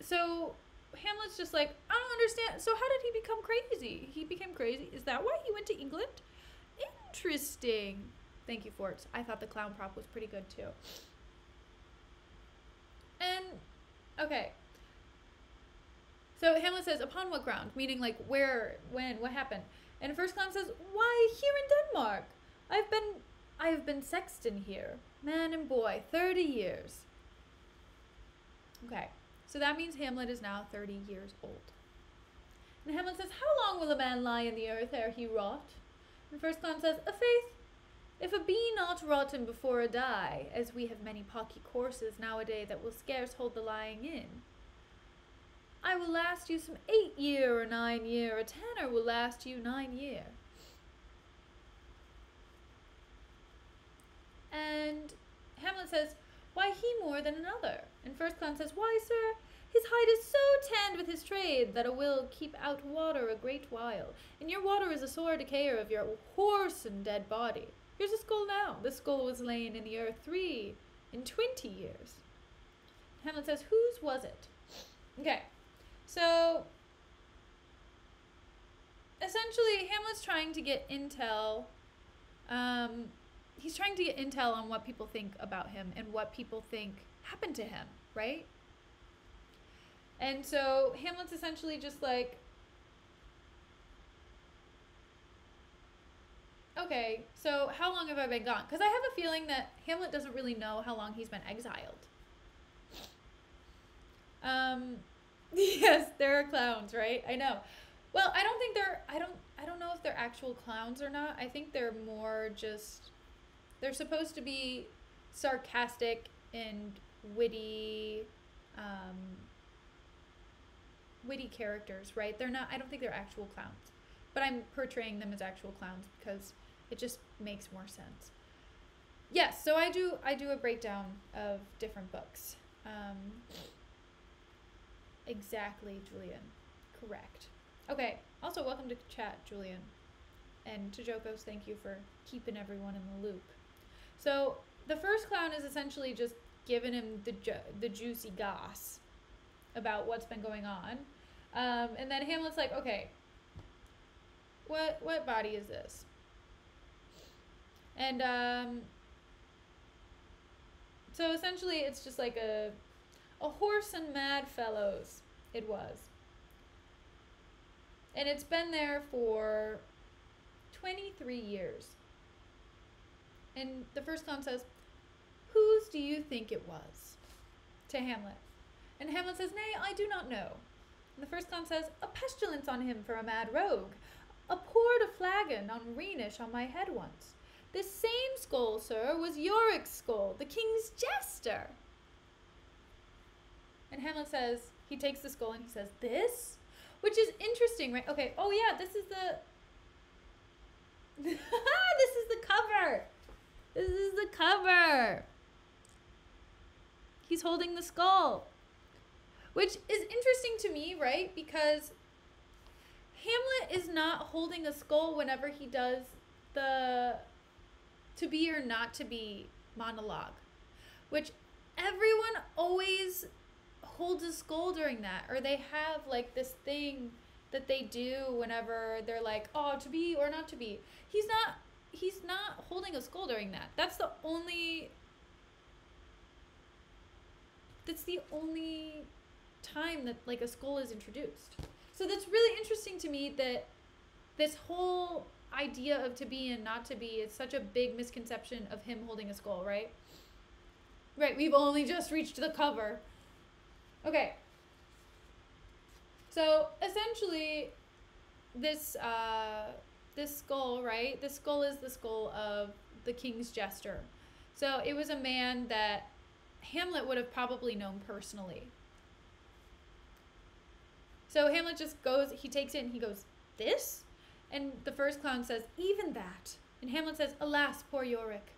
so, Hamlet's just like, I don't understand. So how did he become crazy? He became crazy. Is that why he went to England? Interesting. Thank you, Forts. I thought the clown prop was pretty good, too. Okay. So Hamlet says, upon what ground? Meaning, like, where, when, what happened? And first clown says, why, here in Denmark. I have been sexton here, man and boy, 30 years. Okay, so that means Hamlet is now 30 years old. And Hamlet says, how long will a man lie in the earth ere he rot? And first clown says, a faith, if a be not rotten before a die, as we have many pocky courses nowadays that will scarce hold the lying in, I will last you some 8 year or 9 year, a tanner will last you 9 year. And Hamlet says, why he more than another? And first clown says, why, sir, his hide is so tanned with his trade that a will keep out water a great while. And your water is a sore decayer of your horse and dead body. Here's a skull now. This skull was lain in the earth 3 and 20 years. Hamlet says, whose was it? Okay, so essentially Hamlet's trying to get intel. He's trying to get intel on what people think about him and what people think happened to him, right? And so Hamlet's essentially just like, okay, so how long have I been gone? Because I have a feeling that Hamlet doesn't really know how long he's been exiled. Yes, there are clowns, right? I know. Well, I don't think I don't know if they're actual clowns or not. I think they're more just, they're supposed to be sarcastic and witty, witty characters, right? They're not, I don't think they're actual clowns, but I'm portraying them as actual clowns because it just makes more sense. Yes, so I do a breakdown of different books. Exactly, Julian. Correct. Okay, also welcome to chat, Julian. And to Jokos, thank you for keeping everyone in the loop. So the first clown is essentially just giving him the juicy goss about what's been going on. And then Hamlet's like, okay, what body is this? And so essentially it's just like a horse and mad fellows, it was. And it's been there for 23 years. And the first clown says, whose do you think it was? To Hamlet. And Hamlet says, nay, I do not know. And the first clown says, a pestilence on him for a mad rogue. A poured a flagon on Rhenish on my head once. This same skull, sir, was Yorick's skull, the king's jester. And Hamlet says, he takes the skull and he says, this? Which is interesting, right? Okay, oh yeah, this is the... this is the cover! This is the cover! He's holding the skull. Which is interesting to me, right? Because Hamlet is not holding a skull whenever he does the to be or not to be monologue. Which everyone always holds a skull during that. Or they have like this thing that they do whenever they're like, oh, to be or not to be. He's not holding a skull during that. That's the only time that like a skull is introduced. So that's really interesting to me that this whole idea of to be and not to be is such a big misconception of him holding a skull, right? Right, we've only just reached the cover. Okay. So essentially this skull, right? This skull is the skull of the king's jester. So it was a man that Hamlet would have probably known personally. So Hamlet just goes, he takes it and he goes, this? And the first clown says, even that. And Hamlet says, alas, poor Yorick.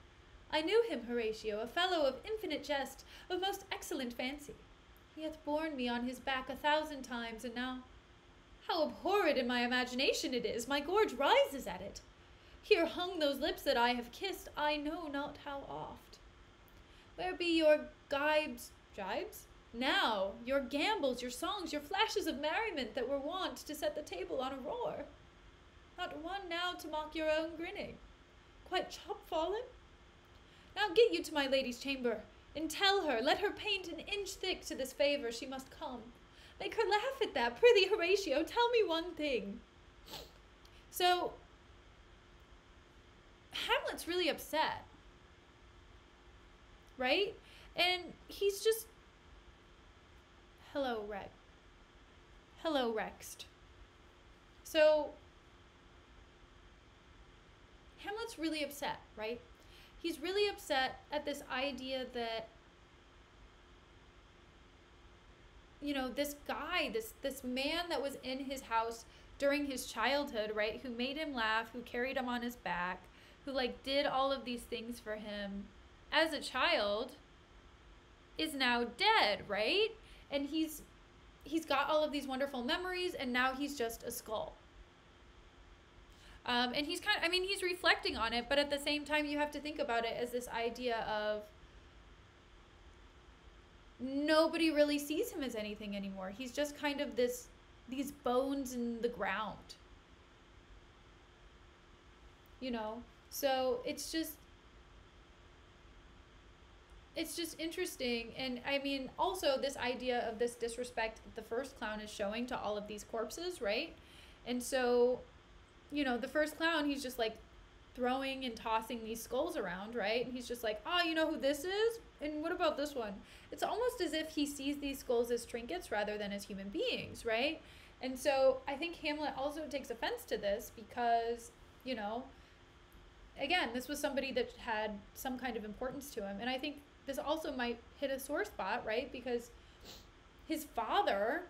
I knew him, Horatio, a fellow of infinite jest, of most excellent fancy. He hath borne me on his back 1,000 times, and now, how abhorred in my imagination it is, my gorge rises at it. Here hung those lips that I have kissed, I know not how oft. Where be your gibes? Now, your gambols, your songs, your flashes of merriment that were wont to set the table on a roar. Not one now to mock your own grinning. Quite chop-fallen? Now get you to my lady's chamber, And tell her, let her paint an inch thick to this favour she must come. Make her laugh at that. Prithee, Horatio, tell me one thing. So, Hamlet's really upset. Right? And he's just, hello, Rext. So, Hamlet's really upset, right? He's really upset at this idea that, you know, this guy, this man that was in his house during his childhood, right, who made him laugh, who carried him on his back, who, like, did all of these things for him as a child, is now dead, right? And he's got all of these wonderful memories, and now he's just a skull. And he's he's reflecting on it, but at the same time, you have to think about it as this idea of nobody really sees him as anything anymore. He's just kind of these bones in the ground. You know? So it's just interesting. And I mean, also this idea of this disrespect that the first clown is showing to all of these corpses, right? And so, you know, the first clown, he's just like throwing and tossing these skulls around, right? And he's just like, oh, you know who this is? And what about this one? It's almost as if he sees these skulls as trinkets rather than as human beings, right? And so I think Hamlet also takes offense to this because, you know, again, this was somebody that had some kind of importance to him. And I think this also might hit a sore spot, right? Because his father,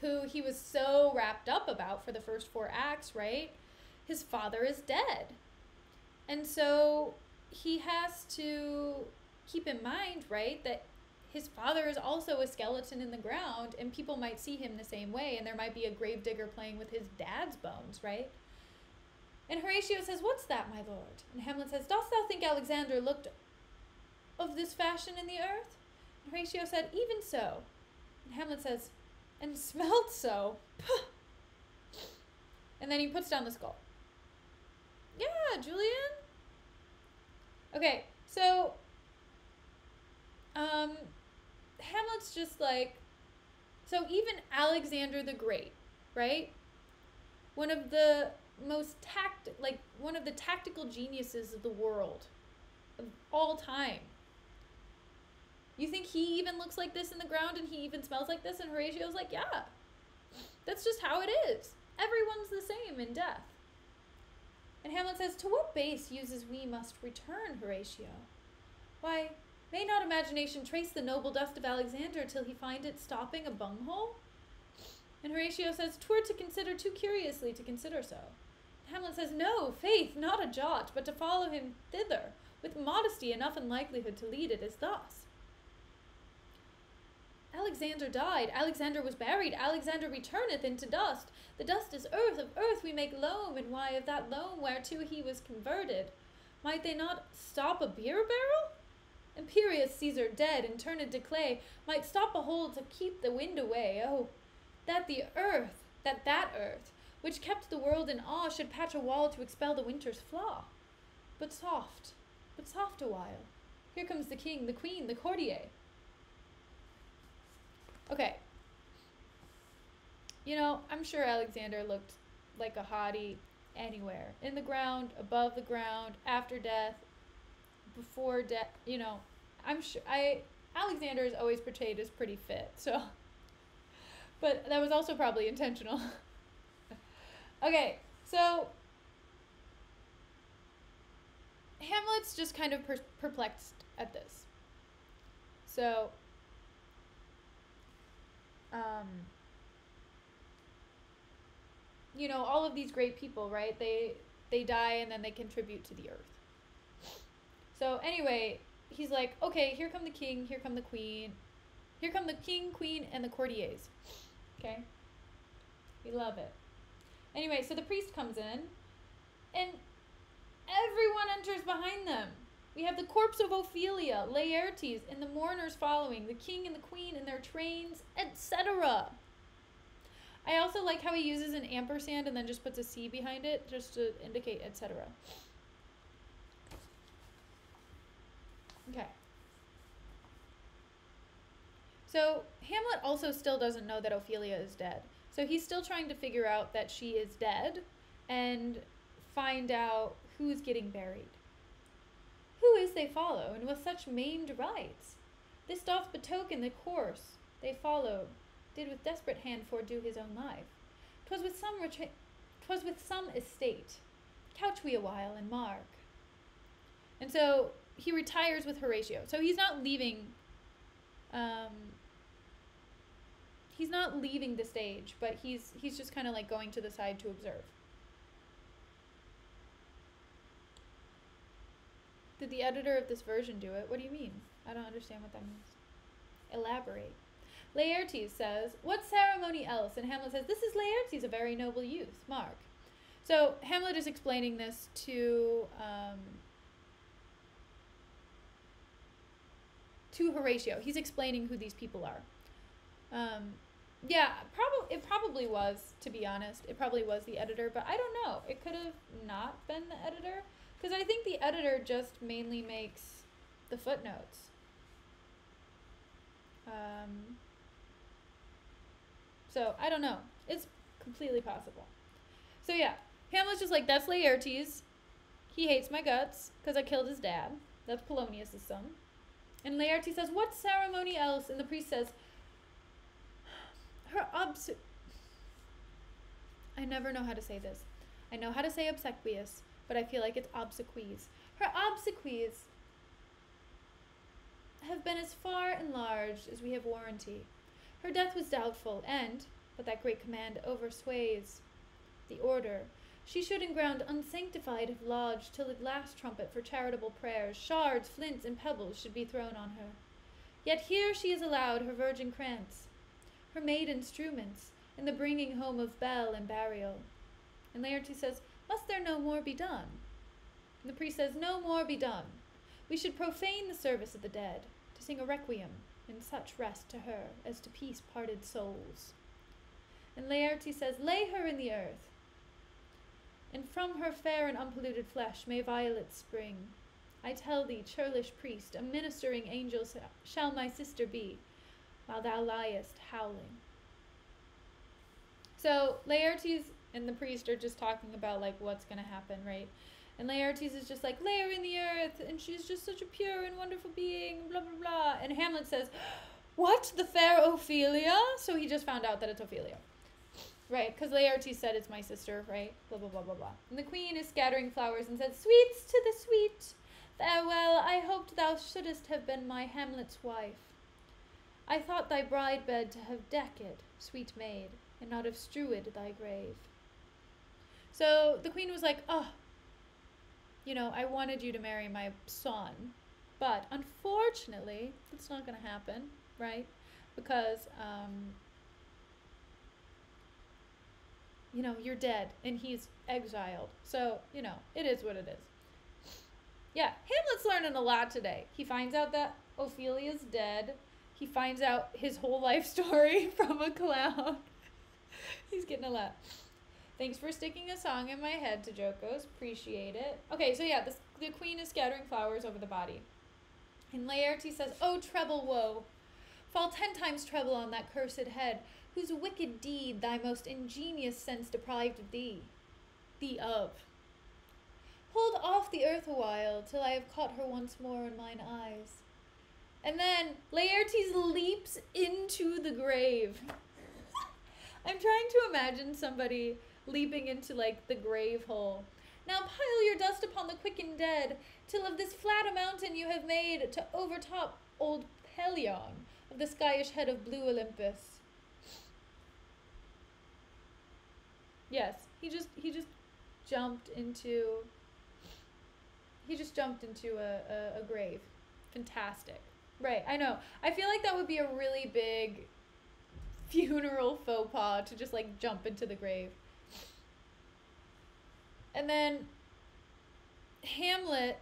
who he was so wrapped up about for the first 4 acts, right? His father is dead. And so he has to keep in mind, right, that his father is also a skeleton in the ground, and people might see him the same way, and there might be a gravedigger playing with his dad's bones, right? And Horatio says, what's that, my lord? And Hamlet says, dost thou think Alexander looked of this fashion in the earth? And Horatio said, even so. And Hamlet says, and smelt so. Puh. And then he puts down the skull. Yeah, Julian. Okay, so Hamlet's just like, so even Alexander the Great, right? One of the one of the tactical geniuses of the world, of all time. You think he even looks like this in the ground and he even smells like this? And Horatio's like, yeah, that's just how it is. Everyone's the same in death. And Hamlet says, to what base uses we must return, Horatio? Why, may not imagination trace the noble dust of Alexander till he find it stopping a bunghole? And Horatio says, 'twere to consider too curiously to consider so. And Hamlet says, no, faith, not a jot, but to follow him thither, with modesty enough and likelihood to lead it as thus. Alexander died, Alexander was buried, Alexander returneth into dust. The dust is earth, of earth we make loam, and why of that loam whereto he was converted? Might they not stop a beer barrel? Imperious Caesar dead and turned to clay, might stop a hole to keep the wind away. Oh, that that earth, which kept the world in awe, should patch a wall to expel the winter's flaw. But soft a while. Here comes the king, the queen, the courtier. Okay. You know, I'm sure Alexander looked like a hottie anywhere. In the ground, above the ground, after death, before death, you know. I'm sure, Alexander is always portrayed as pretty fit, so. But that was also probably intentional. Okay, so Hamlet's just kind of perplexed at this. So, you know, all of these great people, right? They die and then they contribute to the earth. So anyway, he's like, okay, here come the king, here come the queen. Here come the king, queen, and the courtiers. Okay? We love it. Anyway, so the priest comes in, and everyone enters behind them. We have the corpse of Ophelia, Laertes, and the mourners following, the king and the queen in their trains, etc. I also like how he uses an ampersand and then just puts a C behind it, just to indicate etc. Okay. So Hamlet also still doesn't know that Ophelia is dead. So he's still trying to figure out that she is dead and find out who's getting buried. Who is they follow, and with such maimed rites? This doth betoken the course they followed, did with desperate hand fordo his own life. 'Twas with some estate. Couch we a while and mark. And so he retires with Horatio. So he's not leaving. He's not leaving the stage, but he's just kind of like going to the side to observe. Did the editor of this version do it? What do you mean? I don't understand what that means. Elaborate. Laertes says, what ceremony else? And Hamlet says, this is Laertes, a very noble youth. Mark. So Hamlet is explaining this to Horatio. He's explaining who these people are. Yeah, it probably was, to be honest. It probably was the editor, but I don't know. It could have not been the editor, because I think the editor just mainly makes the footnotes. So, I don't know. It's completely possible. So, yeah. Hamlet's just like, that's Laertes. He hates my guts because I killed his dad. That's Polonius' son. And Laertes says, what ceremony else? And the priest says, I never know how to say this. I know how to say obsequious, but I feel like it's obsequies. Her obsequies have been as far enlarged as we have warranty. Her death was doubtful, and, but that great command oversways the order, she should in ground unsanctified have lodged till the last trumpet for charitable prayers, shards, flints, and pebbles should be thrown on her. Yet here she is allowed her virgin krantz, her maid instruments, in the bringing home of bell and burial. And Laertes says, must there no more be done? And the priest says, no more be done. We should profane the service of the dead, to sing a requiem, in such rest to her, as to peace parted souls. And Laertes says, lay her in the earth, and from her fair and unpolluted flesh may violets spring. I tell thee, churlish priest, a ministering angel shall my sister be, while thou liest howling. So Laertes and the priest are just talking about like what's gonna happen, right? And Laertes is just like, lay her in the earth, and she's just such a pure and wonderful being, blah, blah, blah. And Hamlet says, what, the fair Ophelia? So he just found out that it's Ophelia. Right, because Laertes said it's my sister, right? Blah, blah, blah, blah, blah. And the queen is scattering flowers and said, sweets to the sweet. Farewell, I hoped thou shouldest have been my Hamlet's wife. I thought thy bride bed to have decked, sweet maid, and not have strewed thy grave. So the queen was like, oh, you know, I wanted you to marry my son, but unfortunately, it's not going to happen, right? Because, you know, you're dead, and he's exiled. So, you know, it is what it is. Yeah, Hamlet's learning a lot today. He finds out that Ophelia's dead. He finds out his whole life story from a clown. He's getting a lot. Thanks for sticking a song in my head to Jokos. Appreciate it. Okay, so yeah, the queen is scattering flowers over the body. And Laertes says, oh, treble woe. Fall 10 times treble on that cursed head, whose wicked deed thy most ingenious sense deprived of thee. Thee of. Hold off the earth awhile, till I have caught her once more in mine eyes. And then Laertes leaps into the grave. I'm trying to imagine somebody leaping into, like, the grave hole. Now pile your dust upon the quick and dead, till of this flat a mountain you have made to overtop old Pelion of the skyish head of blue Olympus. Yes, he just jumped into a grave. Fantastic. Right, I know. I feel like that would be a really big funeral faux pas to just like jump into the grave. And then Hamlet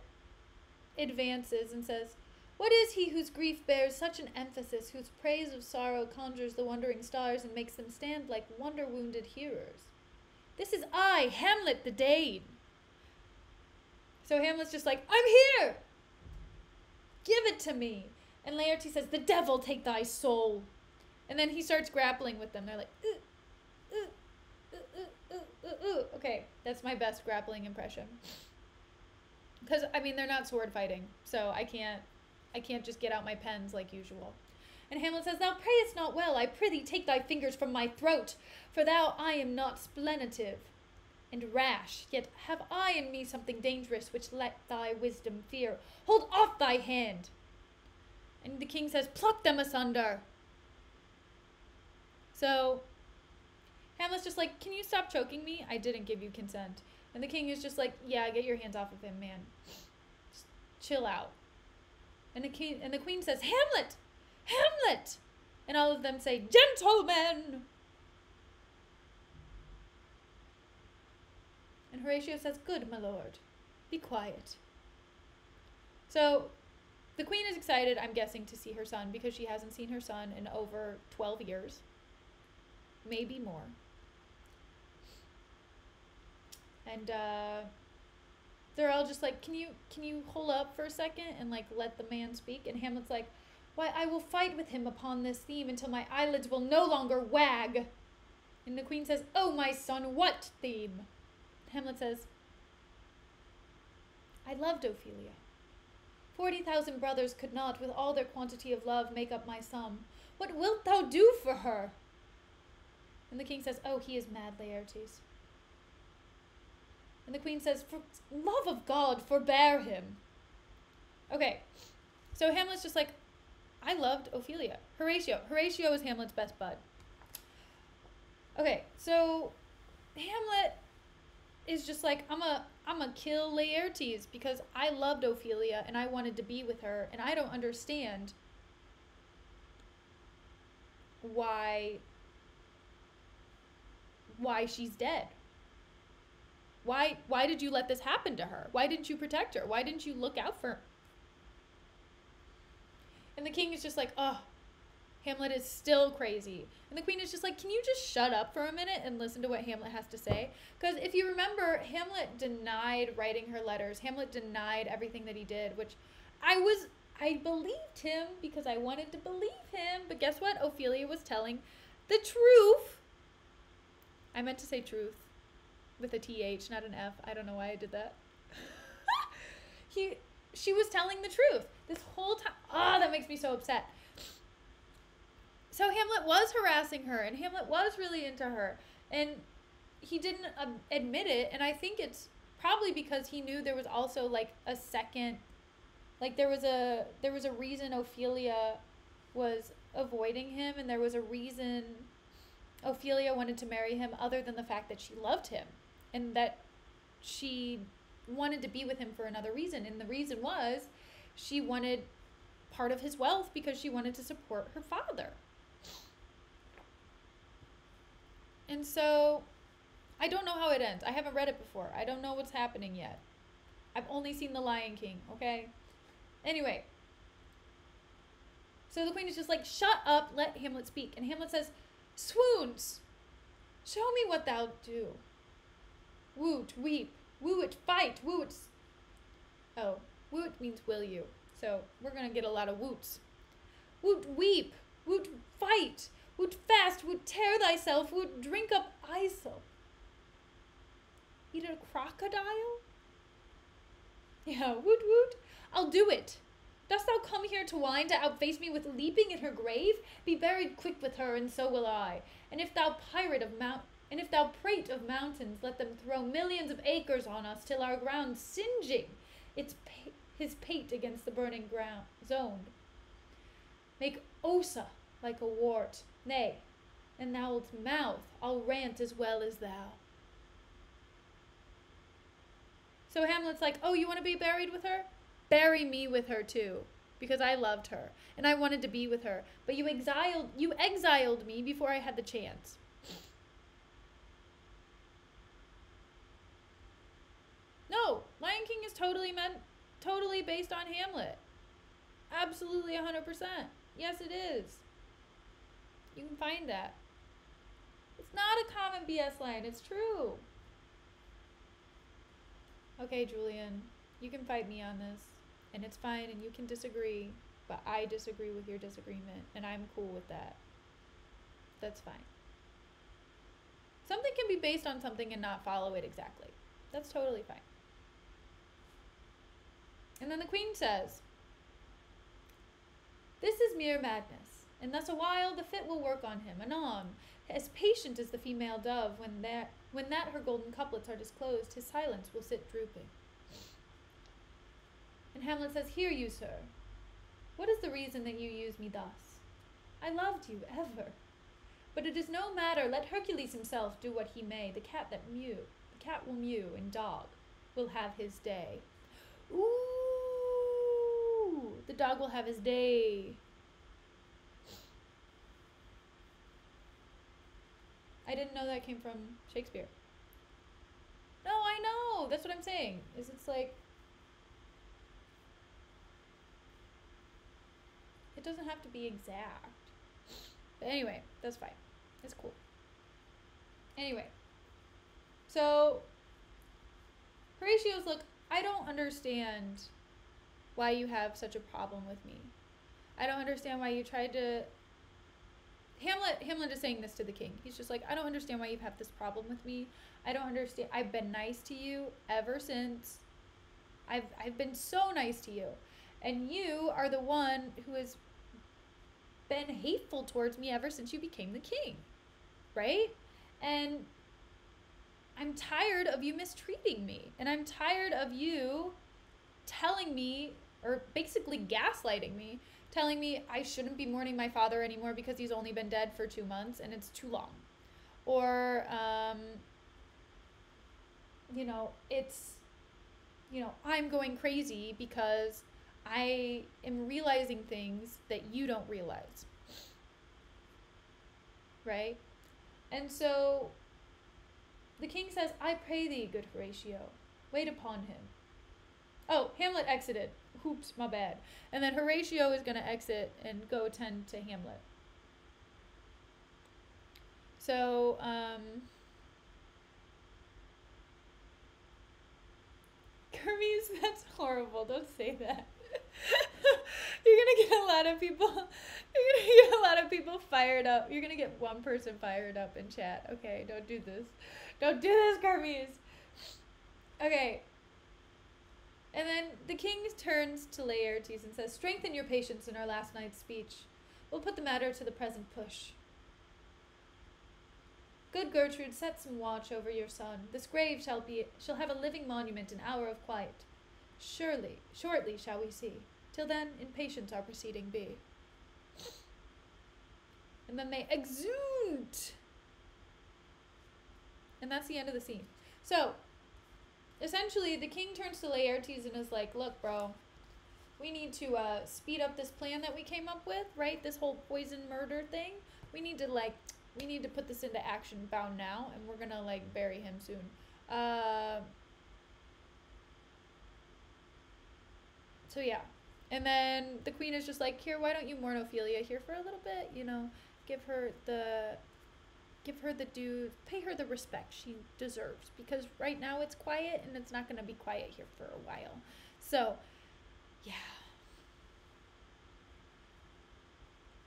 advances and says, what is he whose grief bears such an emphasis, whose praise of sorrow conjures the wondering stars and makes them stand like wonder-wounded hearers? This is I, Hamlet the Dane. So Hamlet's just like, I'm here! Give it to me! And Laertes says, the devil take thy soul. And then he starts grappling with them. They're like, okay, that's my best grappling impression. Because, I mean, they're not sword fighting, so I can't just get out my pens like usual. And Hamlet says, thou prayest not well, I prithee take thy fingers from my throat, for I am not splenitive and rash, yet have I in me something dangerous, which let thy wisdom fear. Hold off thy hand. And the king says, pluck them asunder. So Hamlet's just like, can you stop choking me? I didn't give you consent. And the king is just like, yeah, get your hands off of him, man. Just chill out. And the queen says, Hamlet! Hamlet! And all of them say, gentlemen! And Horatio says, good, my lord. Be quiet. So the queen is excited, I'm guessing, to see her son because she hasn't seen her son in over 12 years. Maybe more. And they're all just like, can you hold up for a second and like let the man speak? And Hamlet's like, why, I will fight with him upon this theme until my eyelids will no longer wag. And the queen says, oh my son, what theme? And Hamlet says, I loved Ophelia. 40,000 brothers could not, with all their quantity of love, make up my sum. What wilt thou do for her? And the king says, oh, he is mad, Laertes. And the queen says, for love of God, forbear him. Okay, so Hamlet's just like, I loved Ophelia. Horatio is Hamlet's best bud. Okay, so Hamlet is just like, I'm a kill Laertes because I loved Ophelia and I wanted to be with her, and I don't understand why she's dead. Why did you let this happen to her? Why didn't you protect her? Why didn't you look out for her? And the king is just like, oh, Hamlet is still crazy. And the queen is just like, can you just shut up for a minute and listen to what Hamlet has to say? Because if you remember, Hamlet denied writing her letters. Hamlet denied everything that he did, which I believed him because I wanted to believe him. But guess what? Ophelia was telling the truth. I meant to say truth with a TH, not an F. I don't know why I did that. She was telling the truth this whole time. Oh, that makes me so upset. So Hamlet was harassing her, and Hamlet was really into her, and he didn't admit it, and I think it's probably because he knew there was also like a second, like there was a reason Ophelia was avoiding him, and there was a reason Ophelia wanted to marry him other than the fact that she loved him, and that she wanted to be with him for another reason, and the reason was she wanted part of his wealth because she wanted to support her father. And so I don't know how it ends. I haven't read it before. I don't know what's happening yet. I've only seen The Lion King, okay? Anyway. So the queen is just like, shut up, let Hamlet speak. And Hamlet says, swoons, show me what thou do. Woot, weep, woo it, fight, woot. Oh, woot means will you. So we're going to get a lot of woots. Woot, weep, woot, fight. Would fast, would tear thyself, would drink up eisel. Eat a crocodile? Yeah, woot woot. I'll do it. Dost thou come here to whine to outface me with leaping in her grave? Be buried quick with her, and so will I. And if thou prate of mountains, let them throw millions of acres on us till our ground singeing his pate against the burning ground zone. Make Ossa like a wart. Nay, in thou'lt mouth, I'll rant as well as thou. So Hamlet's like, oh, you want to be buried with her? Bury me with her too, because I loved her, and I wanted to be with her. But you exiled me before I had the chance. No, Lion King is totally based on Hamlet. Absolutely 100%. Yes, it is. You can find that. It's not a common BS line. It's true. Okay, Julian. You can fight me on this. And it's fine. And you can disagree. but I disagree with your disagreement, and I'm cool with that. That's fine. Something can be based on something and not follow it exactly. That's totally fine. And then the queen says, "This is mere madness, and thus a while the fit will work on him, anon, as patient as the female dove, when that her golden couplets are disclosed, his silence will sit drooping." And Hamlet says, "Hear you, sir, what is the reason that you use me thus? I loved you ever. But it is no matter, let Hercules himself do what he may, the cat will mew, and dog will have his day." Ooh, the dog will have his day. I didn't know that came from Shakespeare. No, I know. That's what I'm saying. It's like, it doesn't have to be exact. But anyway, that's fine. It's cool. Anyway, so Horatio's, "Look, I don't understand why you have such a problem with me. I don't understand why you tried to..." Hamlet is saying this to the king. He's just like, "I don't understand why you have this problem with me. I don't understand. I've been nice to you ever since. I've been so nice to you. And you are the one who has been hateful towards me ever since you became the king. Right? And I'm tired of you mistreating me. And I'm tired of you telling me, or basically gaslighting me, telling me I shouldn't be mourning my father anymore because he's only been dead for 2 months and it's too long. Or, I'm going crazy because I am realizing things that you don't realize." Right? And so the king says, "I pray thee, good Horatio, wait upon him." Oh, Hamlet exited. Oops, my bad. And then Horatio is going to exit and go tend to Hamlet. So, Hermes, that's horrible. Don't say that. You're going to get a lot of people fired up. You're going to get one person fired up in chat. Okay, don't do this. Don't do this, Hermes. Okay. And then the king turns to Laertes and says, "Strengthen your patience in our last night's speech. We'll put the matter to the present push. Good Gertrude, set some watch over your son. This grave shall have a living monument an hour of quiet. Shortly shall we see. Till then, in patience our proceeding be." And then they exude. And that's the end of the scene. So, essentially, the king turns to Laertes and is like, "Look, bro, we need to speed up this plan that we came up with, right? This whole poison murder thing. We need to put this into action bound now, and we're gonna, bury him soon." So yeah. And then the queen is just like, "Here, why don't you mourn Ophelia here for a little bit, give her the due, pay her the respect she deserves, because right now it's quiet and it's not going to be quiet here for a while." So, yeah.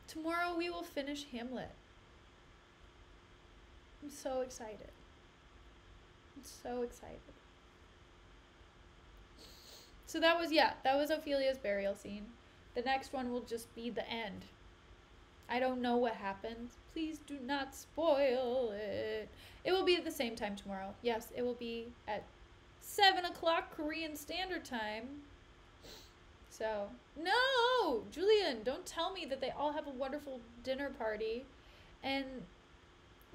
Tomorrow we will finish Hamlet. I'm so excited. I'm so excited. So that was Ophelia's burial scene. The next one will just be the end. I don't know what happens. Please do not spoil it. It will be at the same time tomorrow. Yes, it will be at 7 o'clock Korean Standard Time. So, no! Julian, don't tell me that they all have a wonderful dinner party and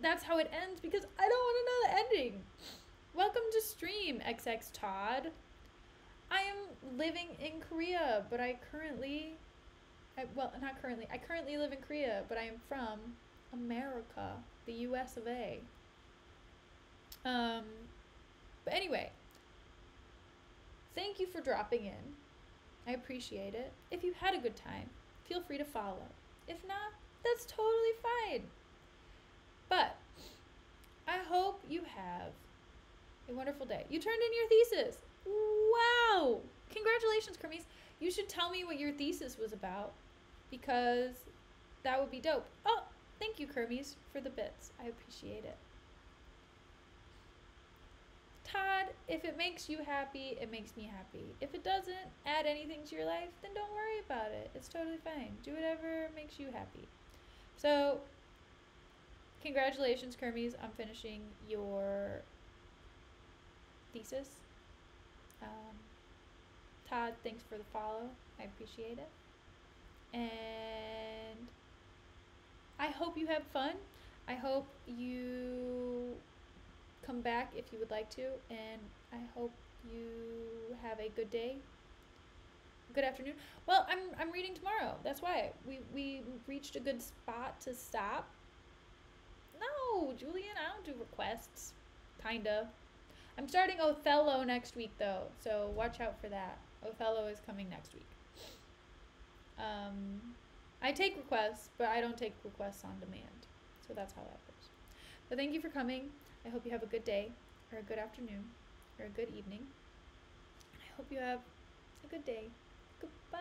that's how it ends, because I don't want to know the ending. Welcome to stream, XX Todd. I am living in Korea, but I currently live in Korea, but I am from America, the US of A. But anyway, thank you for dropping in. I appreciate it. If you had a good time, feel free to follow. If not, that's totally fine. But I hope you have a wonderful day. You turned in your thesis. Wow! Congratulations, Kermes. You should tell me what your thesis was about, because that would be dope. Oh, thank you, Kermies, for the bits. I appreciate it. Todd, if it makes you happy, it makes me happy. If it doesn't add anything to your life, then don't worry about it. It's totally fine. Do whatever makes you happy. So, congratulations, Kermies, on finishing your thesis. Todd, thanks for the follow. I appreciate it. And I hope you have fun. I hope you come back if you would like to, and I hope you have a good day, good afternoon. Well, I'm reading tomorrow. That's why we reached a good spot to stop. No, Julian, I don't do requests. Kinda. I'm starting Othello next week though, so watch out for that. Othello is coming next week. I take requests, but I don't take requests on demand. So that's how that goes. But thank you for coming. I hope you have a good day, or a good afternoon, or a good evening. And I hope you have a good day. Goodbye.